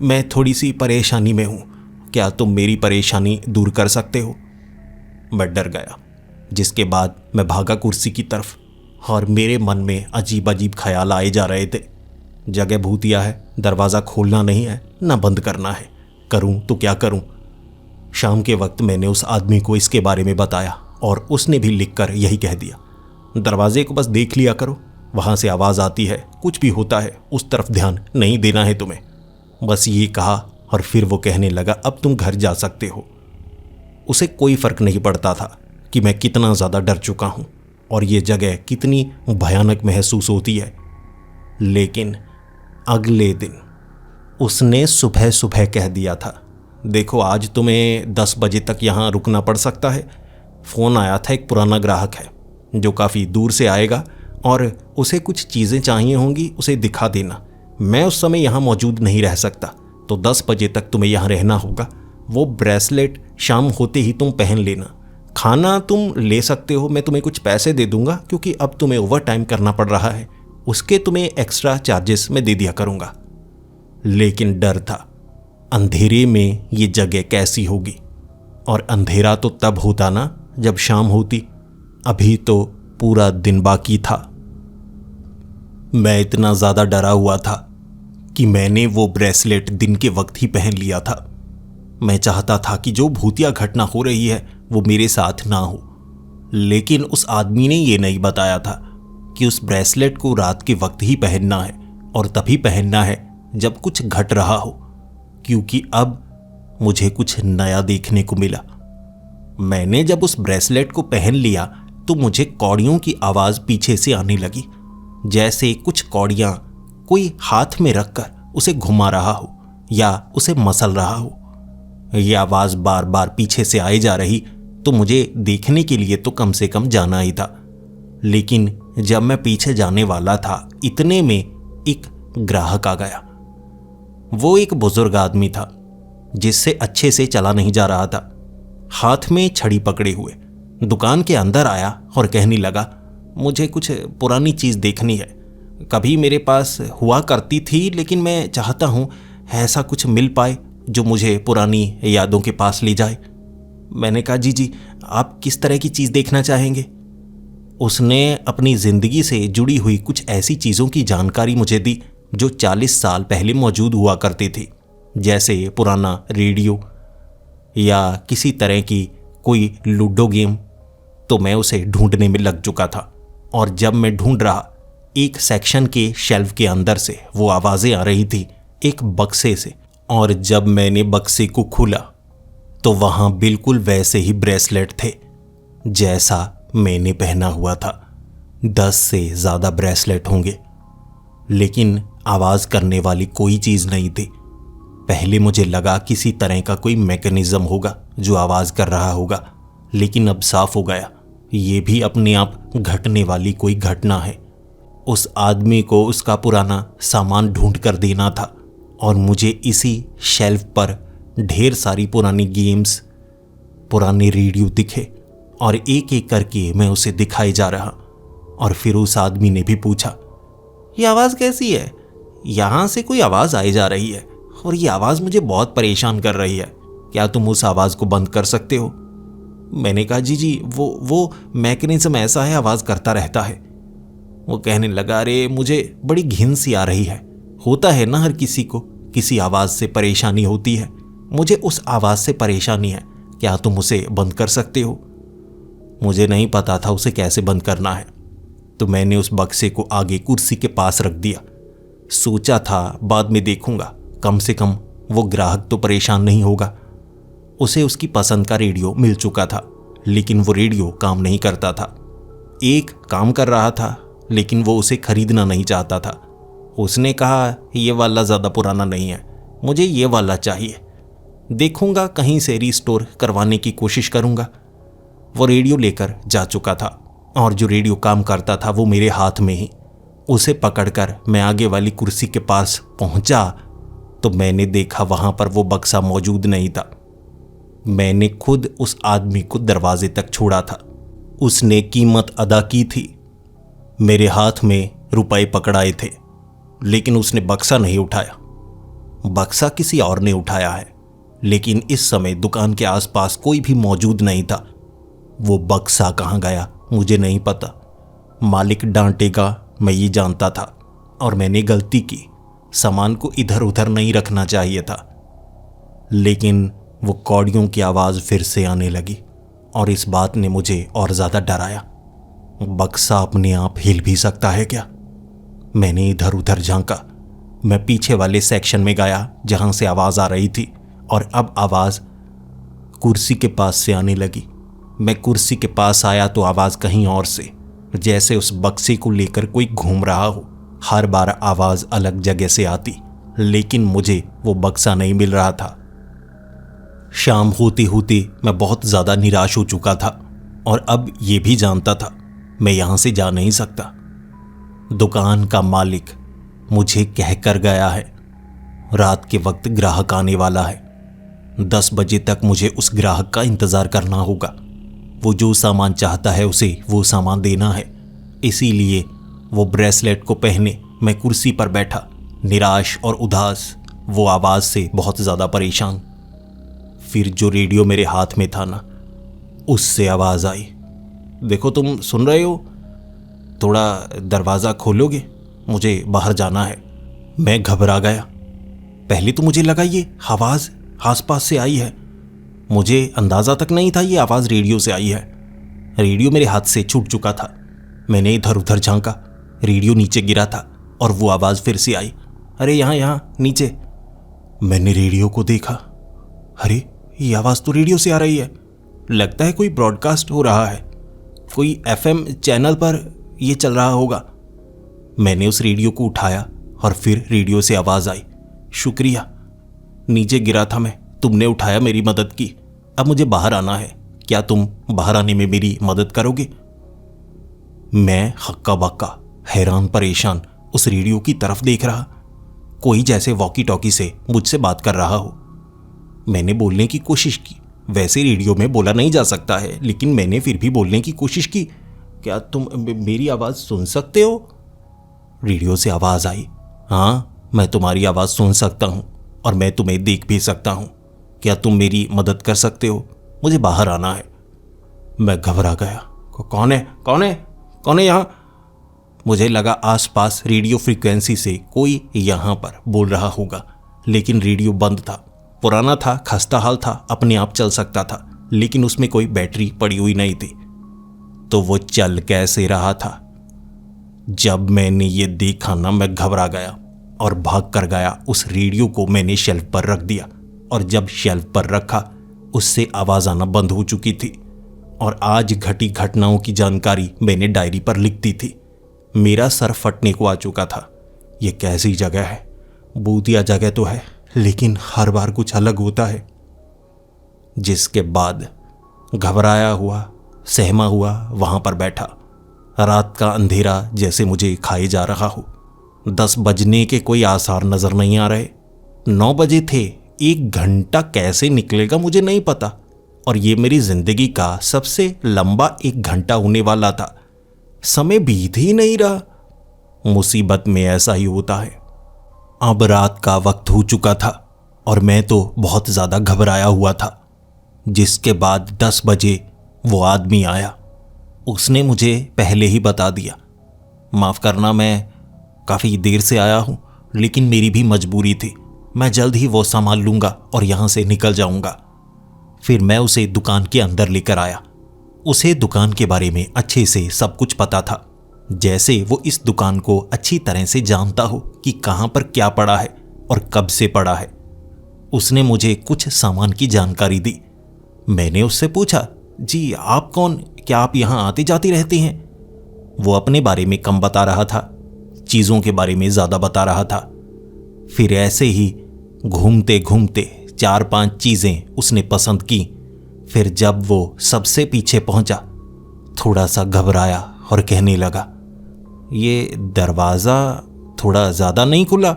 मैं थोड़ी सी परेशानी में हूं, क्या तुम मेरी परेशानी दूर कर सकते हो? मैं डर गया, जिसके बाद मैं भागा कुर्सी की तरफ और मेरे मन में अजीब अजीब ख्याल आए जा रहे थे। जगह भूतिया है, दरवाज़ा खोलना नहीं है ना बंद करना है, करूं तो क्या करूं? शाम के वक्त मैंने उस आदमी को इसके बारे में बताया और उसने भी लिखकर यही कह दिया, दरवाजे को बस देख लिया करो, वहां से आवाज़ आती है, कुछ भी होता है उस तरफ ध्यान नहीं देना है तुम्हें। बस ये कहा और फिर वो कहने लगा, अब तुम घर जा सकते हो। उसे कोई फर्क नहीं पड़ता था कि मैं कितना ज़्यादा डर चुका हूं और ये जगह कितनी भयानक महसूस होती है। लेकिन अगले दिन उसने सुबह सुबह कह दिया था, देखो आज तुम्हें 10 बजे तक यहाँ रुकना पड़ सकता है। फ़ोन आया था, एक पुराना ग्राहक है जो काफ़ी दूर से आएगा और उसे कुछ चीज़ें चाहिए होंगी, उसे दिखा देना। मैं उस समय यहाँ मौजूद नहीं रह सकता, तो 10 बजे तक तुम्हें यहाँ रहना होगा। वो ब्रेसलेट शाम होते ही तुम पहन लेना। खाना तुम ले सकते हो, मैं तुम्हें कुछ पैसे दे दूंगा क्योंकि अब तुम्हें ओवर टाइम करना पड़ रहा है, उसके तुम्हें एक्स्ट्रा चार्जेस मैं दे दिया करूंगा। लेकिन डर था, अंधेरे में ये जगह कैसी होगी, और अंधेरा तो तब होता ना जब शाम होती, अभी तो पूरा दिन बाकी था। मैं इतना ज़्यादा डरा हुआ था कि मैंने वो ब्रेसलेट दिन के वक्त ही पहन लिया था। मैं चाहता था कि जो भूतिया घटना हो रही है वो मेरे साथ ना हो, लेकिन उस आदमी ने ये नहीं बताया था कि उस ब्रेसलेट को रात के वक्त ही पहनना है और तभी पहनना है जब कुछ घट रहा हो, क्योंकि अब मुझे कुछ नया देखने को मिला। मैंने जब उस ब्रेसलेट को पहन लिया तो मुझे कौड़ियों की आवाज़ पीछे से आने लगी, जैसे कुछ कौड़ियाँ कोई हाथ में रखकर उसे घुमा रहा हो या उसे मसल रहा हो। यह आवाज़ बार बार पीछे से आए जा रही, तो मुझे देखने के लिए तो कम से कम जाना ही था। लेकिन जब मैं पीछे जाने वाला था, इतने में एक ग्राहक आ गया। वो एक बुजुर्ग आदमी था जिससे अच्छे से चला नहीं जा रहा था, हाथ में छड़ी पकड़े हुए दुकान के अंदर आया और कहने लगा, मुझे कुछ पुरानी चीज़ देखनी है, कभी मेरे पास हुआ करती थी, लेकिन मैं चाहता हूँ ऐसा कुछ मिल पाए जो मुझे पुरानी यादों के पास ले जाए। मैंने कहा, जी जी, आप किस तरह की चीज़ देखना चाहेंगे? उसने अपनी ज़िंदगी से जुड़ी हुई कुछ ऐसी चीज़ों की जानकारी मुझे दी जो 40 साल पहले मौजूद हुआ करती थी, जैसे पुराना रेडियो या किसी तरह की कोई लूडो गेम। तो मैं उसे ढूंढने में लग चुका था, और जब मैं ढूंढ रहा, एक सेक्शन के शेल्फ के अंदर से वो आवाज़ें आ रही थी, एक बक्से से। और जब मैंने बक्से को खोला तो वहाँ बिल्कुल वैसे ही ब्रेसलेट थे जैसा मैंने पहना हुआ था। 10 से ज़्यादा ब्रेसलेट होंगे, लेकिन आवाज़ करने वाली कोई चीज़ नहीं थी। पहले मुझे लगा किसी तरह का कोई मैकेनिज्म होगा जो आवाज़ कर रहा होगा, लेकिन अब साफ हो गया ये भी अपने आप घटने वाली कोई घटना है। उस आदमी को उसका पुराना सामान ढूंढ कर देना था और मुझे इसी शेल्फ पर ढेर सारी पुरानी गेम्स, पुराने रेडियो दिखे और एक एक करके मैं उसे दिखाई जा रहा। और फिर उस आदमी ने भी पूछा, ये आवाज़ कैसी है? यहाँ से कोई आवाज़ आई जा रही है और ये आवाज़ मुझे बहुत परेशान कर रही है, क्या तुम उस आवाज़ को बंद कर सकते हो? मैंने कहा, जी वो मैकेनिज्म ऐसा है, आवाज़ करता रहता है। वो कहने लगा, अरे मुझे बड़ी घिन सी आ रही है। होता है ना, हर किसी को किसी आवाज़ से परेशानी होती है। मुझे उस आवाज़ से परेशानी है, क्या तुम उसे बंद कर सकते हो? मुझे नहीं पता था उसे कैसे बंद करना है, तो मैंने उस बक्से को आगे कुर्सी के पास रख दिया। सोचा था बाद में देखूंगा, कम से कम वो ग्राहक तो परेशान नहीं होगा। उसे उसकी पसंद का रेडियो मिल चुका था, लेकिन वो रेडियो काम नहीं करता था। एक काम कर रहा था, लेकिन वो उसे खरीदना नहीं चाहता था। उसने कहा, ये वाला ज़्यादा पुराना नहीं है, मुझे ये वाला चाहिए। देखूंगा, कहीं से रिस्टोर करवाने की कोशिश करूंगा। वो रेडियो लेकर जा चुका था और जो रेडियो काम करता था वो मेरे हाथ में ही। उसे पकड़कर मैं आगे वाली कुर्सी के पास पहुंचा तो मैंने देखा वहां पर वो बक्सा मौजूद नहीं था। मैंने खुद उस आदमी को दरवाजे तक छोड़ा था। उसने कीमत अदा की थी। मेरे हाथ में रुपए पकड़ाए थे, लेकिन उसने बक्सा नहीं उठाया। बक्सा किसी और ने उठाया है, लेकिन इस समय दुकान के आसपास कोई भी मौजूद नहीं था। वो बक्सा कहाँ गया मुझे नहीं पता। मालिक डांटेगा मैं ये जानता था, और मैंने गलती की। सामान को इधर उधर नहीं रखना चाहिए था। लेकिन वो कौड़ियों की आवाज़ फिर से आने लगी और इस बात ने मुझे और ज़्यादा डराया। बक्सा अपने आप हिल भी सकता है क्या? मैंने इधर उधर झांका। मैं पीछे वाले सेक्शन में गया जहां से आवाज़ आ रही थी, और अब आवाज़ कुर्सी के पास से आने लगी। मैं कुर्सी के पास आया तो आवाज़ कहीं और से, जैसे उस बक्से को लेकर कोई घूम रहा हो। हर बार आवाज़ अलग जगह से आती, लेकिन मुझे वो बक्सा नहीं मिल रहा था। शाम होती होती मैं बहुत ज़्यादा निराश हो चुका था और अब ये भी जानता था मैं यहाँ से जा नहीं सकता। दुकान का मालिक मुझे कह कर गया है, रात के वक्त ग्राहक आने वाला है। 10 बजे तक मुझे उस ग्राहक का इंतज़ार करना होगा। वो जो सामान चाहता है उसे वो सामान देना है। इसीलिए वो ब्रेसलेट को पहने मैं कुर्सी पर बैठा, निराश और उदास, वो आवाज़ से बहुत ज़्यादा परेशान। फिर जो रेडियो मेरे हाथ में था ना, उससे आवाज़ आई, देखो तुम सुन रहे हो, थोड़ा दरवाज़ा खोलोगे, मुझे बाहर जाना है। मैं घबरा गया। पहले तो मुझे लगा ये आवाज़ आसपास से आई है। मुझे अंदाज़ा तक नहीं था ये आवाज़ रेडियो से आई है। रेडियो मेरे हाथ से छूट चुका था। मैंने इधर उधर झांका, रेडियो नीचे गिरा था और वो आवाज़ फिर से आई, अरे यहाँ नीचे। मैंने रेडियो को देखा, अरे ये आवाज़ तो रेडियो से आ रही है। लगता है कोई ब्रॉडकास्ट हो रहा है, कोई एफएम चैनल पर ये चल रहा होगा। मैंने उस रेडियो को उठाया और फिर रेडियो से आवाज़ आई, शुक्रिया, नीचे गिरा था मैं, तुमने उठाया, मेरी मदद की। अब मुझे बाहर आना है, क्या तुम बाहर आने में मेरी मदद करोगे? मैं हक्का बक्का हैरान परेशान उस रेडियो की तरफ देख रहा, कोई जैसे वॉकी टॉकी से मुझसे बात कर रहा हो। मैंने बोलने की कोशिश की, वैसे रेडियो में बोला नहीं जा सकता है, लेकिन मैंने फिर भी बोलने की कोशिश की, क्या तुम मेरी आवाज़ सुन सकते हो? रेडियो से आवाज़ आई, हाँ मैं तुम्हारी आवाज़ सुन सकता हूँ और मैं तुम्हें देख भी सकता हूँ। क्या तुम मेरी मदद कर सकते हो? मुझे बाहर आना है। मैं घबरा गया, कौन है यहाँ? मुझे लगा आसपास रेडियो फ्रीक्वेंसी से कोई यहाँ पर बोल रहा होगा, लेकिन रेडियो बंद था, पुराना था, खस्ता हाल था, अपने आप चल सकता था, लेकिन उसमें कोई बैटरी पड़ी हुई नहीं थी। तो वो चल कैसे रहा था? जब मैंने ये देखा ना, मैं घबरा गया और भाग कर गया। उस रेडियो को मैंने शेल्फ पर रख दिया, और जब शेल्फ पर रखा उससे आवाज़ आना बंद हो चुकी थी, और आज घटी घटनाओं की जानकारी मैंने डायरी पर लिख दी थी। मेरा सर फटने को आ चुका था। ये कैसी जगह है? भूतिया जगह तो है, लेकिन हर बार कुछ अलग होता है। जिसके बाद घबराया हुआ, सहमा हुआ वहां पर बैठा। रात का अंधेरा जैसे मुझे खाए जा रहा हो। 10 बजने के कोई आसार नजर नहीं आ रहे। 9 बजे थे। 1 घंटा कैसे निकलेगा मुझे नहीं पता, और ये मेरी जिंदगी का सबसे लंबा 1 घंटा होने वाला था। समय बीत ही नहीं रहा। मुसीबत में ऐसा ही होता है। अब रात का वक्त हो चुका था और मैं तो बहुत ज्यादा घबराया हुआ था। जिसके बाद 10 बजे वो आदमी आया। उसने मुझे पहले ही बता दिया। माफ करना, मैं काफी देर से आया हूं, लेकिन मेरी भी मजबूरी थी। मैं जल्द ही वो संभाल लूंगा और यहां से निकल जाऊंगा। फिर मैं उसे दुकान के अंदर लेकर आया। उसे दुकान के बारे में अच्छे से सब कुछ पता था, जैसे वो इस दुकान को अच्छी तरह से जानता हो कि कहां पर क्या पड़ा है और कब से पड़ा है। उसने मुझे कुछ सामान की जानकारी दी। मैंने उससे पूछा, जी आप कौन, क्या आप यहां आती जाती रहती हैं? वो अपने बारे में कम बता रहा था, चीजों के बारे में ज्यादा बता रहा था। फिर ऐसे ही घूमते घूमते 4-5 चीजें उसने पसंद की। फिर जब वो सबसे पीछे पहुंचा, थोड़ा सा घबराया और कहने लगा, ये दरवाजा थोड़ा ज्यादा नहीं खुला?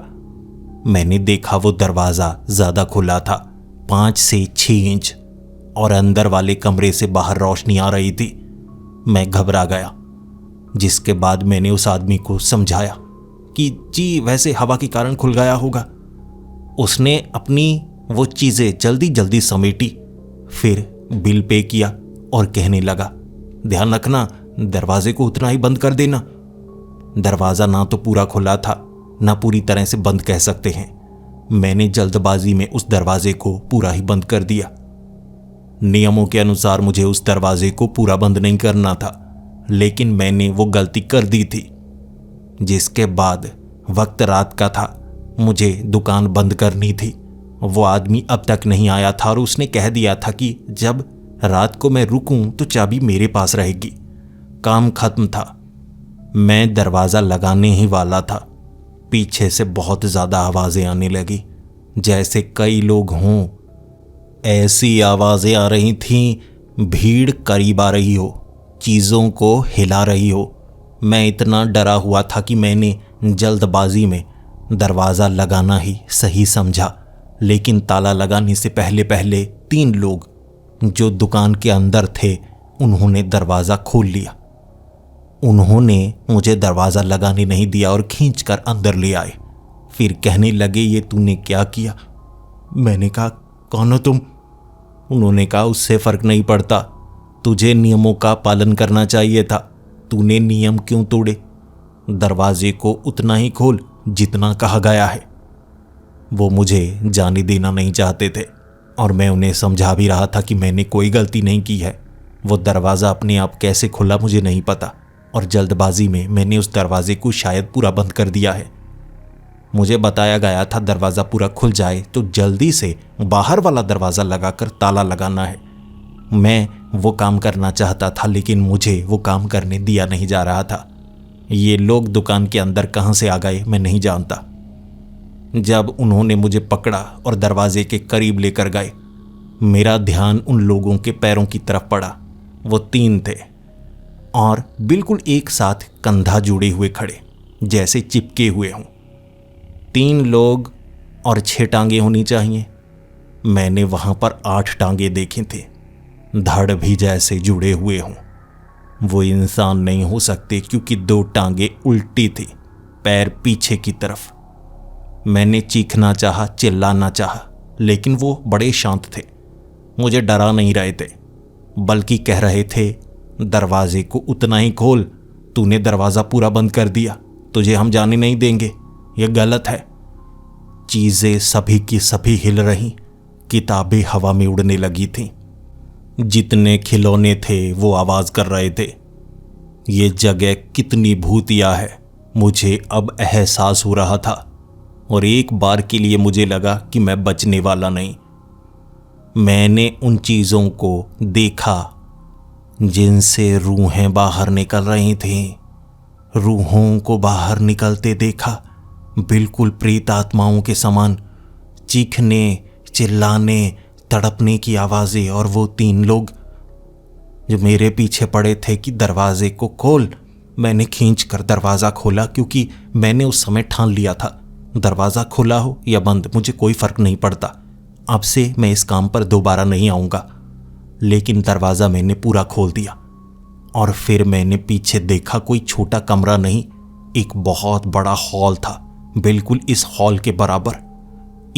मैंने देखा वो दरवाजा ज्यादा खुला था, 5 से 6 इंच, और अंदर वाले कमरे से बाहर रोशनी आ रही थी। मैं घबरा गया। जिसके बाद मैंने उस आदमी को समझाया कि जी वैसे हवा के कारण खुल गया होगा। उसने अपनी वो चीजें जल्दी जल्दी समेटी, फिर बिल पे किया और कहने लगा, ध्यान रखना दरवाजे को उतना ही बंद कर देना। दरवाजा ना तो पूरा खुला था, ना पूरी तरह से बंद कह सकते हैं। मैंने जल्दबाजी में उस दरवाजे को पूरा ही बंद कर दिया। नियमों के अनुसार मुझे उस दरवाजे को पूरा बंद नहीं करना था, लेकिन मैंने वो गलती कर दी थी। जिसके बाद वक्त रात का था, मुझे दुकान बंद करनी थी। वो आदमी अब तक नहीं आया था और उसने कह दिया था कि जब रात को मैं रुकूं तो चाबी मेरे पास रहेगी। काम खत्म था। मैं दरवाजा लगाने ही वाला था। पीछे से बहुत ज्यादा आवाजें आने लगी, जैसे कई लोग हों। ऐसी आवाजें आ रही थीं, भीड़ करीब आ रही हो, चीजों को हिला रही हो। मैं इतना डरा हुआ था कि मैंने जल्दबाजी में दरवाजा लगाना ही सही समझा। लेकिन ताला लगाने से पहले पहले 3 लोग जो दुकान के अंदर थे, उन्होंने दरवाजा खोल लिया। उन्होंने मुझे दरवाजा लगाने नहीं दिया और खींचकर अंदर ले आए। फिर कहने लगे, ये तूने क्या किया? मैंने कहा, कौन हो तुम? उन्होंने कहा, उससे फर्क नहीं पड़ता, तुझे नियमों का पालन करना चाहिए था। तूने नियम क्यों तोड़े? दरवाजे को उतना ही खोल जितना कहा गया है। वो मुझे जाने देना नहीं चाहते थे और मैं उन्हें समझा भी रहा था कि मैंने कोई गलती नहीं की है। वो दरवाज़ा अपने आप कैसे खुला मुझे नहीं पता, और जल्दबाजी में मैंने उस दरवाजे को शायद पूरा बंद कर दिया है। मुझे बताया गया था दरवाज़ा पूरा खुल जाए तो जल्दी से बाहर वाला दरवाज़ा लगाकर ताला लगाना है। मैं वो काम करना चाहता था, लेकिन मुझे वो काम करने दिया नहीं जा रहा था। ये लोग दुकान के अंदर कहाँ से आ गए मैं नहीं जानता। जब उन्होंने मुझे पकड़ा और दरवाजे के करीब लेकर गए, मेरा ध्यान उन लोगों के पैरों की तरफ पड़ा। वो 3 थे और बिल्कुल एक साथ कंधा जुड़े हुए खड़े, जैसे चिपके हुए हों। 3 लोग और 6 टांगे होनी चाहिए। मैंने वहां पर 8 टांगे देखे थे, धड़ भी जैसे जुड़े हुए हों। वो इंसान नहीं हो सकते क्योंकि 2 टांगे उल्टी थी, पैर पीछे की तरफ। मैंने चीखना चाहा, चिल्लाना चाहा, लेकिन वो बड़े शांत थे। मुझे डरा नहीं रहे थे, बल्कि कह रहे थे, दरवाजे को उतना ही खोल, तूने दरवाज़ा पूरा बंद कर दिया, तुझे हम जाने नहीं देंगे, यह गलत है। चीज़ें सभी की सभी हिल रहीं, किताबें हवा में उड़ने लगी थीं। जितने खिलौने थे वो आवाज़ कर रहे थे। ये जगह कितनी भूतिया है मुझे अब एहसास हो रहा था, और एक बार के लिए मुझे लगा कि मैं बचने वाला नहीं। मैंने उन चीज़ों को देखा जिनसे रूहें बाहर निकल रही थीं। रूहों को बाहर निकलते देखा, बिल्कुल प्रेत आत्माओं के समान। चीखने, चिल्लाने, तड़पने की आवाज़ें, और वो 3 लोग जो मेरे पीछे पड़े थे कि दरवाजे को खोल। मैंने खींच कर दरवाज़ा खोला, क्योंकि मैंने उस समय ठान लिया था दरवाज़ा खुला हो या बंद मुझे कोई फ़र्क नहीं पड़ता, अब से मैं इस काम पर दोबारा नहीं आऊँगा। लेकिन दरवाज़ा मैंने पूरा खोल दिया और फिर मैंने पीछे देखा, कोई छोटा कमरा नहीं, एक बहुत बड़ा हॉल था, बिल्कुल इस हॉल के बराबर।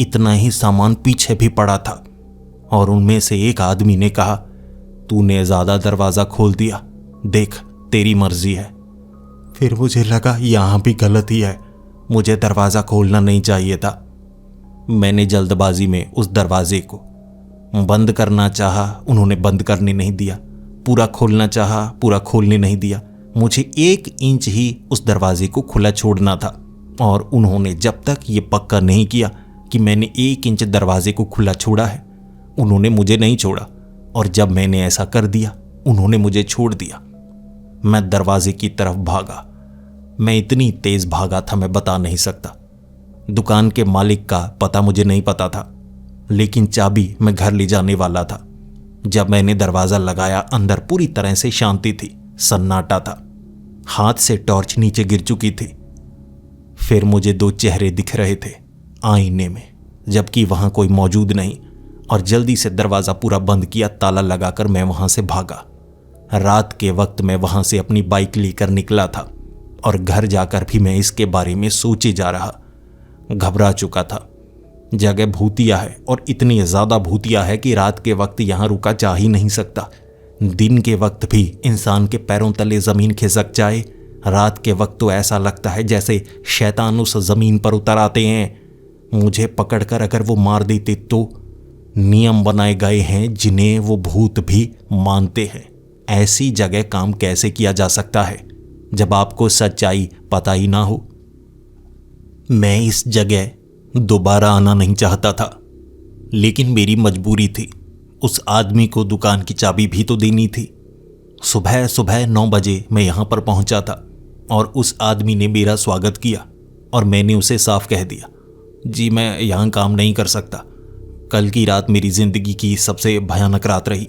इतना ही सामान पीछे भी पड़ा था और उनमें से एक आदमी ने कहा, तूने ज़्यादा दरवाज़ा खोल दिया, देख तेरी मर्जी है। फिर मुझे लगा यहाँ भी गलती है, मुझे दरवाज़ा खोलना नहीं चाहिए था। मैंने जल्दबाजी में उस दरवाजे को बंद करना चाहा, उन्होंने बंद करने नहीं दिया। पूरा खोलना चाहा, पूरा खोलने नहीं दिया। मुझे 1 इंच ही उस दरवाजे को खुला छोड़ना था और उन्होंने जब तक ये पक्का नहीं किया कि मैंने 1 इंच दरवाजे को खुला छोड़ा है, उन्होंने मुझे नहीं छोड़ा। और जब मैंने ऐसा कर दिया, उन्होंने मुझे छोड़ दिया। मैं दरवाजे की तरफ भागा। मैं इतनी तेज भागा था, मैं बता नहीं सकता। दुकान के मालिक का पता मुझे नहीं पता था, लेकिन चाबी मैं घर ले जाने वाला था। जब मैंने दरवाज़ा लगाया, अंदर पूरी तरह से शांति थी, सन्नाटा था। हाथ से टॉर्च नीचे गिर चुकी थी। फिर मुझे 2 चेहरे दिख रहे थे आईने में, जबकि वहाँ कोई मौजूद नहीं। और जल्दी से दरवाज़ा पूरा बंद किया, ताला लगाकर मैं वहाँ से भागा। रात के वक्त मैं वहाँ से अपनी बाइक लेकर निकला था और घर जाकर भी मैं इसके बारे में सोचे जा रहा, घबरा चुका था। जगह भूतिया है और इतनी ज़्यादा भूतिया है कि रात के वक्त यहाँ रुका जा ही नहीं सकता। दिन के वक्त भी इंसान के पैरों तले ज़मीन खिसक जाए, रात के वक्त तो ऐसा लगता है जैसे शैतान उस ज़मीन पर उतर आते हैं। मुझे पकड़कर अगर वो मार देते तो नियम बनाए गए हैं जिन्हें वो भूत भी मानते हैं। ऐसी जगह काम कैसे किया जा सकता है जब आपको सच्चाई पता ही ना हो। मैं इस जगह दोबारा आना नहीं चाहता था, लेकिन मेरी मजबूरी थी। उस आदमी को दुकान की चाबी भी तो देनी थी। सुबह सुबह 9 बजे मैं यहाँ पर पहुँचा था और उस आदमी ने मेरा स्वागत किया और मैंने उसे साफ कह दिया, जी मैं यहाँ काम नहीं कर सकता, कल की रात मेरी ज़िंदगी की सबसे भयानक रात रही।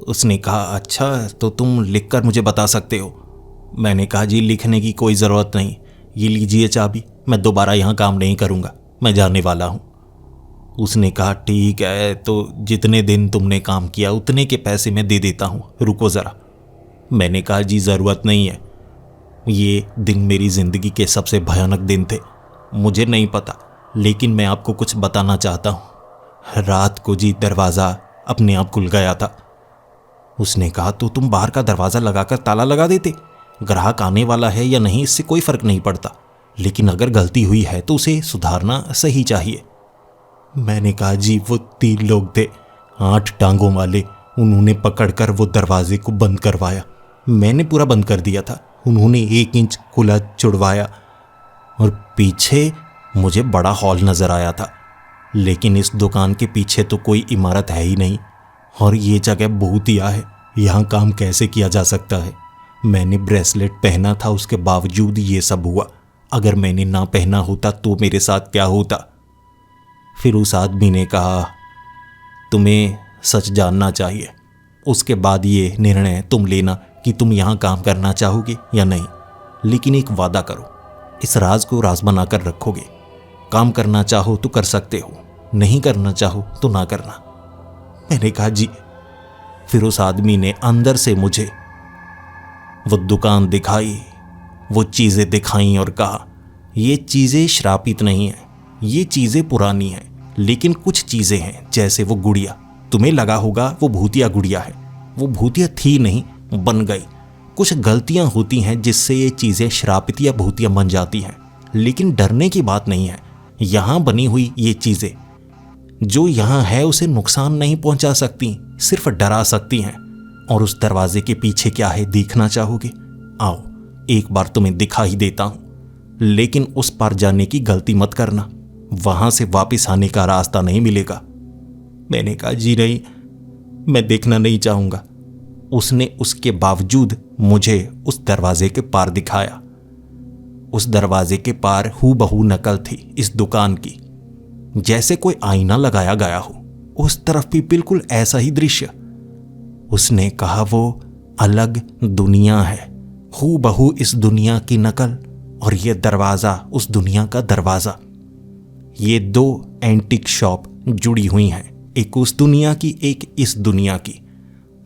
उसने कहा, अच्छा तो तुम लिखकर मुझे बता सकते हो। मैंने कहा, जी लिखने की कोई ज़रूरत नहीं, ये लीजिए चाबी, मैं दोबारा यहाँ काम नहीं करूँगा, मैं जाने वाला हूँ। उसने कहा, ठीक है तो जितने दिन तुमने काम किया उतने के पैसे मैं दे देता हूँ, रुको ज़रा। मैंने कहा, जी ज़रूरत नहीं है, ये दिन मेरी ज़िंदगी के सबसे भयानक दिन थे। मुझे नहीं पता, लेकिन मैं आपको कुछ बताना चाहता हूँ। रात को जी दरवाज़ा अपने आप खुल गया था। उसने कहा, तो तुम बाहर का दरवाज़ा लगाकर ताला लगा देते, ग्राहक आने वाला है या नहीं इससे कोई फ़र्क नहीं पड़ता, लेकिन अगर गलती हुई है तो उसे सुधारना सही चाहिए। मैंने कहा, जी वो 3 लोग थे 8 टांगों वाले, उन्होंने पकड़कर वो दरवाजे को बंद करवाया। मैंने पूरा बंद कर दिया था, उन्होंने 1 इंच खुला छुड़वाया और पीछे मुझे बड़ा हॉल नज़र आया था, लेकिन इस दुकान के पीछे तो कोई इमारत है ही नहीं और ये जगह भूतिया है, यहाँ काम कैसे किया जा सकता है। मैंने ब्रेसलेट पहना था, उसके बावजूद ये सब हुआ। अगर मैंने ना पहना होता तो मेरे साथ क्या होता। फिर उस आदमी ने कहा, तुम्हें सच जानना चाहिए, उसके बाद ये निर्णय तुम लेना कि तुम यहाँ काम करना चाहोगे या नहीं। लेकिन एक वादा करो, इस राज को राज बनाकर रखोगे। काम करना चाहो तो कर सकते हो, नहीं करना चाहो तो ना करना। मैंने कहा, जी। फिर उस आदमी ने अंदर से मुझे वो दुकान दिखाई, वो चीज़ें दिखाई और कहा, ये चीज़ें श्रापित नहीं हैं, ये चीज़ें पुरानी हैं, लेकिन कुछ चीज़ें हैं जैसे वो गुड़िया, तुम्हें लगा होगा वो भूतिया गुड़िया है, वो भूतिया थी नहीं, बन गई। कुछ गलतियां होती हैं जिससे ये चीज़ें श्रापित या भूतिया बन जाती हैं, लेकिन डरने की बात नहीं है। यहाँ बनी हुई ये चीज़ें जो यहाँ है उसे नुकसान नहीं पहुँचा सकती, सिर्फ डरा सकती हैं। और उस दरवाजे के पीछे क्या है देखना चाहोगे? आओ एक बार तुम्हें दिखा ही देता हूँ, लेकिन उस पार जाने की गलती मत करना, वहाँ से वापस आने का रास्ता नहीं मिलेगा। मैंने कहा, जी नहीं, मैं देखना नहीं चाहूँगा। उसने उसके बावजूद मुझे उस दरवाजे के पार दिखाया। उस दरवाजे के पार हूबहू नकल थी इस दुकान की। जैसे कोई आईना लगाया गया हो। उस तरफ भी बिल्कुल ऐसा ही दृश्य। उसने कहा वो अलग दुनिया है, हूबहू इस दुनिया की नकल, और ये दरवाज़ा उस दुनिया का दरवाज़ा। ये दो एंटीक शॉप जुड़ी हुई हैं, एक उस दुनिया की, एक इस दुनिया की।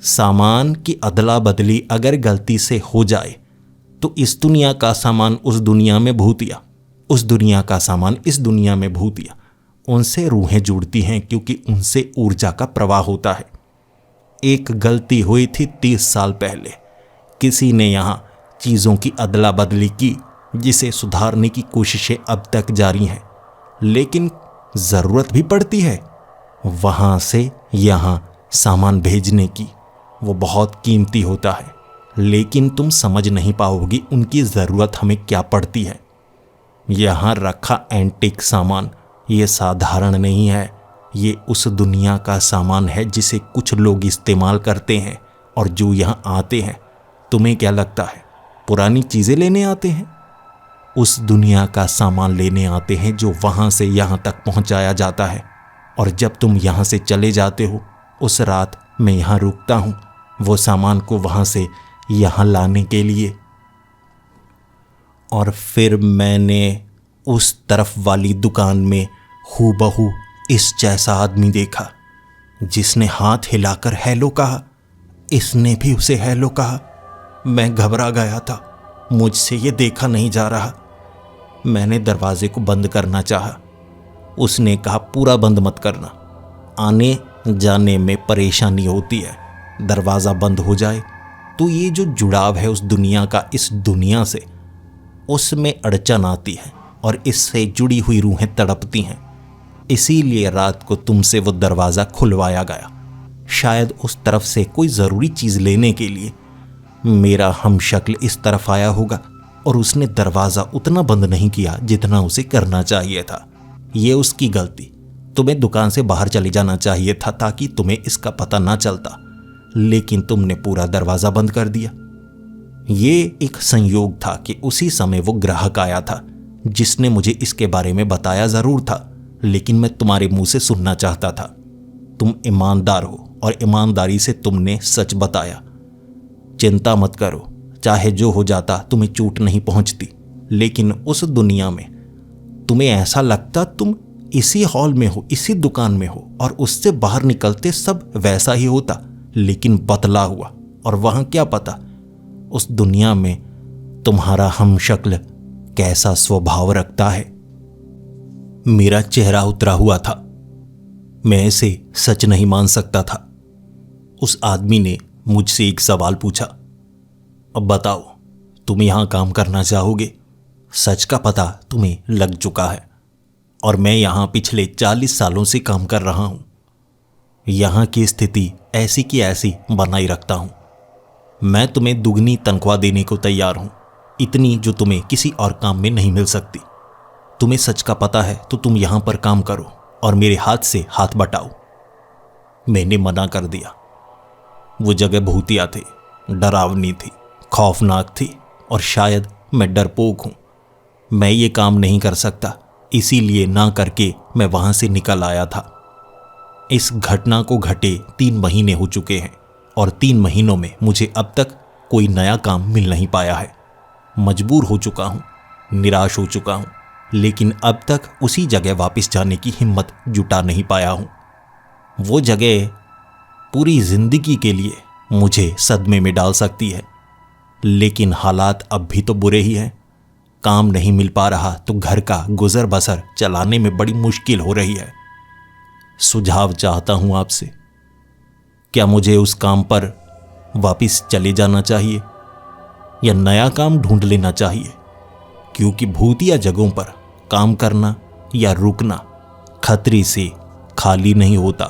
सामान की अदला बदली अगर गलती से हो जाए तो इस दुनिया का सामान उस दुनिया में भूतिया, उस दुनिया का सामान इस दुनिया में भूतिया। उनसे रूहें जुड़ती हैं क्योंकि उनसे ऊर्जा का प्रवाह होता है। एक गलती हुई थी 30 साल पहले। किसी ने यहाँ चीज़ों की अदला बदली की, जिसे सुधारने की कोशिशें अब तक जारी हैं, लेकिन ज़रूरत भी पड़ती है वहाँ से यहाँ सामान भेजने की। वो बहुत कीमती होता है, लेकिन तुम समझ नहीं पाओगी उनकी ज़रूरत हमें क्या पड़ती है। यहाँ रखा एंटीक सामान ये साधारण नहीं है, ये उस दुनिया का सामान है जिसे कुछ लोग इस्तेमाल करते हैं और जो यहाँ आते हैं, तुम्हें क्या लगता है पुरानी चीज़ें लेने आते हैं? उस दुनिया का सामान लेने आते हैं जो वहाँ से यहाँ तक पहुँचाया जाता है। और जब तुम यहाँ से चले जाते हो, उस रात मैं यहाँ रुकता हूँ वो सामान को वहाँ से यहाँ लाने के लिए। और फिर मैंने उस तरफ वाली दुकान में हूबहू इस जैसा आदमी देखा, जिसने हाथ हिलाकर हेलो कहा। इसने भी उसे हेलो कहा। मैं घबरा गया था, मुझसे ये देखा नहीं जा रहा। मैंने दरवाजे को बंद करना चाहा। उसने कहा पूरा बंद मत करना, आने जाने में परेशानी होती है। दरवाज़ा बंद हो जाए तो ये जो जुड़ाव है उस दुनिया का इस दुनिया से, उसमें अड़चन आती है और इससे जुड़ी हुई रूहें तड़पती हैं। इसीलिए रात को तुमसे वो दरवाज़ा खुलवाया गया। शायद उस तरफ से कोई ज़रूरी चीज़ लेने के लिए मेरा हमशक्ल इस तरफ आया होगा और उसने दरवाज़ा उतना बंद नहीं किया जितना उसे करना चाहिए था। ये उसकी गलती। तुम्हें दुकान से बाहर चले जाना चाहिए था ताकि तुम्हें इसका पता ना चलता, लेकिन तुमने पूरा दरवाज़ा बंद कर दिया। ये एक संयोग था कि उसी समय वो ग्राहक आया था जिसने मुझे इसके बारे में बताया ज़रूर था, लेकिन मैं तुम्हारे मुंह से सुनना चाहता था। तुम ईमानदार हो और ईमानदारी से तुमने सच बताया। चिंता मत करो, चाहे जो हो जाता तुम्हें चोट नहीं पहुंचती, लेकिन उस दुनिया में तुम्हें ऐसा लगता तुम इसी हॉल में हो, इसी दुकान में हो, और उससे बाहर निकलते सब वैसा ही होता, लेकिन बदला हुआ। और वहां क्या पता उस दुनिया में तुम्हारा हमशक्ल कैसा स्वभाव रखता है। मेरा चेहरा उतरा हुआ था। मैं इसे सच नहीं मान सकता था। उस आदमी ने मुझसे एक सवाल पूछा, अब बताओ तुम यहां काम करना चाहोगे? सच का पता तुम्हें लग चुका है और मैं यहां पिछले 40 सालों से काम कर रहा हूं। यहां की स्थिति ऐसी की ऐसी बनाई रखता हूं। मैं तुम्हें दुगनी तनख्वाह देने को तैयार हूं, इतनी जो तुम्हें किसी और काम में नहीं मिल सकती। तुम्हें सच का पता है तो तुम यहां पर काम करो और मेरे हाथ से हाथ बटाओ। मैंने मना कर दिया। वो जगह भूतिया थी, डरावनी थी, खौफनाक थी और शायद मैं डरपोक हूं। मैं ये काम नहीं कर सकता, इसीलिए ना करके मैं वहां से निकल आया था। इस घटना को घटे 3 महीने हो चुके हैं और 3 महीनों में मुझे अब तक कोई नया काम मिल नहीं पाया है। मजबूर हो चुका हूं, निराश हो चुका हूं, लेकिन अब तक उसी जगह वापस जाने की हिम्मत जुटा नहीं पाया हूं। वो जगह पूरी जिंदगी के लिए मुझे सदमे में डाल सकती है, लेकिन हालात अब भी तो बुरे ही हैं। काम नहीं मिल पा रहा तो घर का गुजर बसर चलाने में बड़ी मुश्किल हो रही है। सुझाव चाहता हूं आपसे, क्या मुझे उस काम पर वापस चले जाना चाहिए या नया काम ढूंढ लेना चाहिए? क्योंकि भूतिया जगहों पर काम करना या रुकना खतरे से खाली नहीं होता।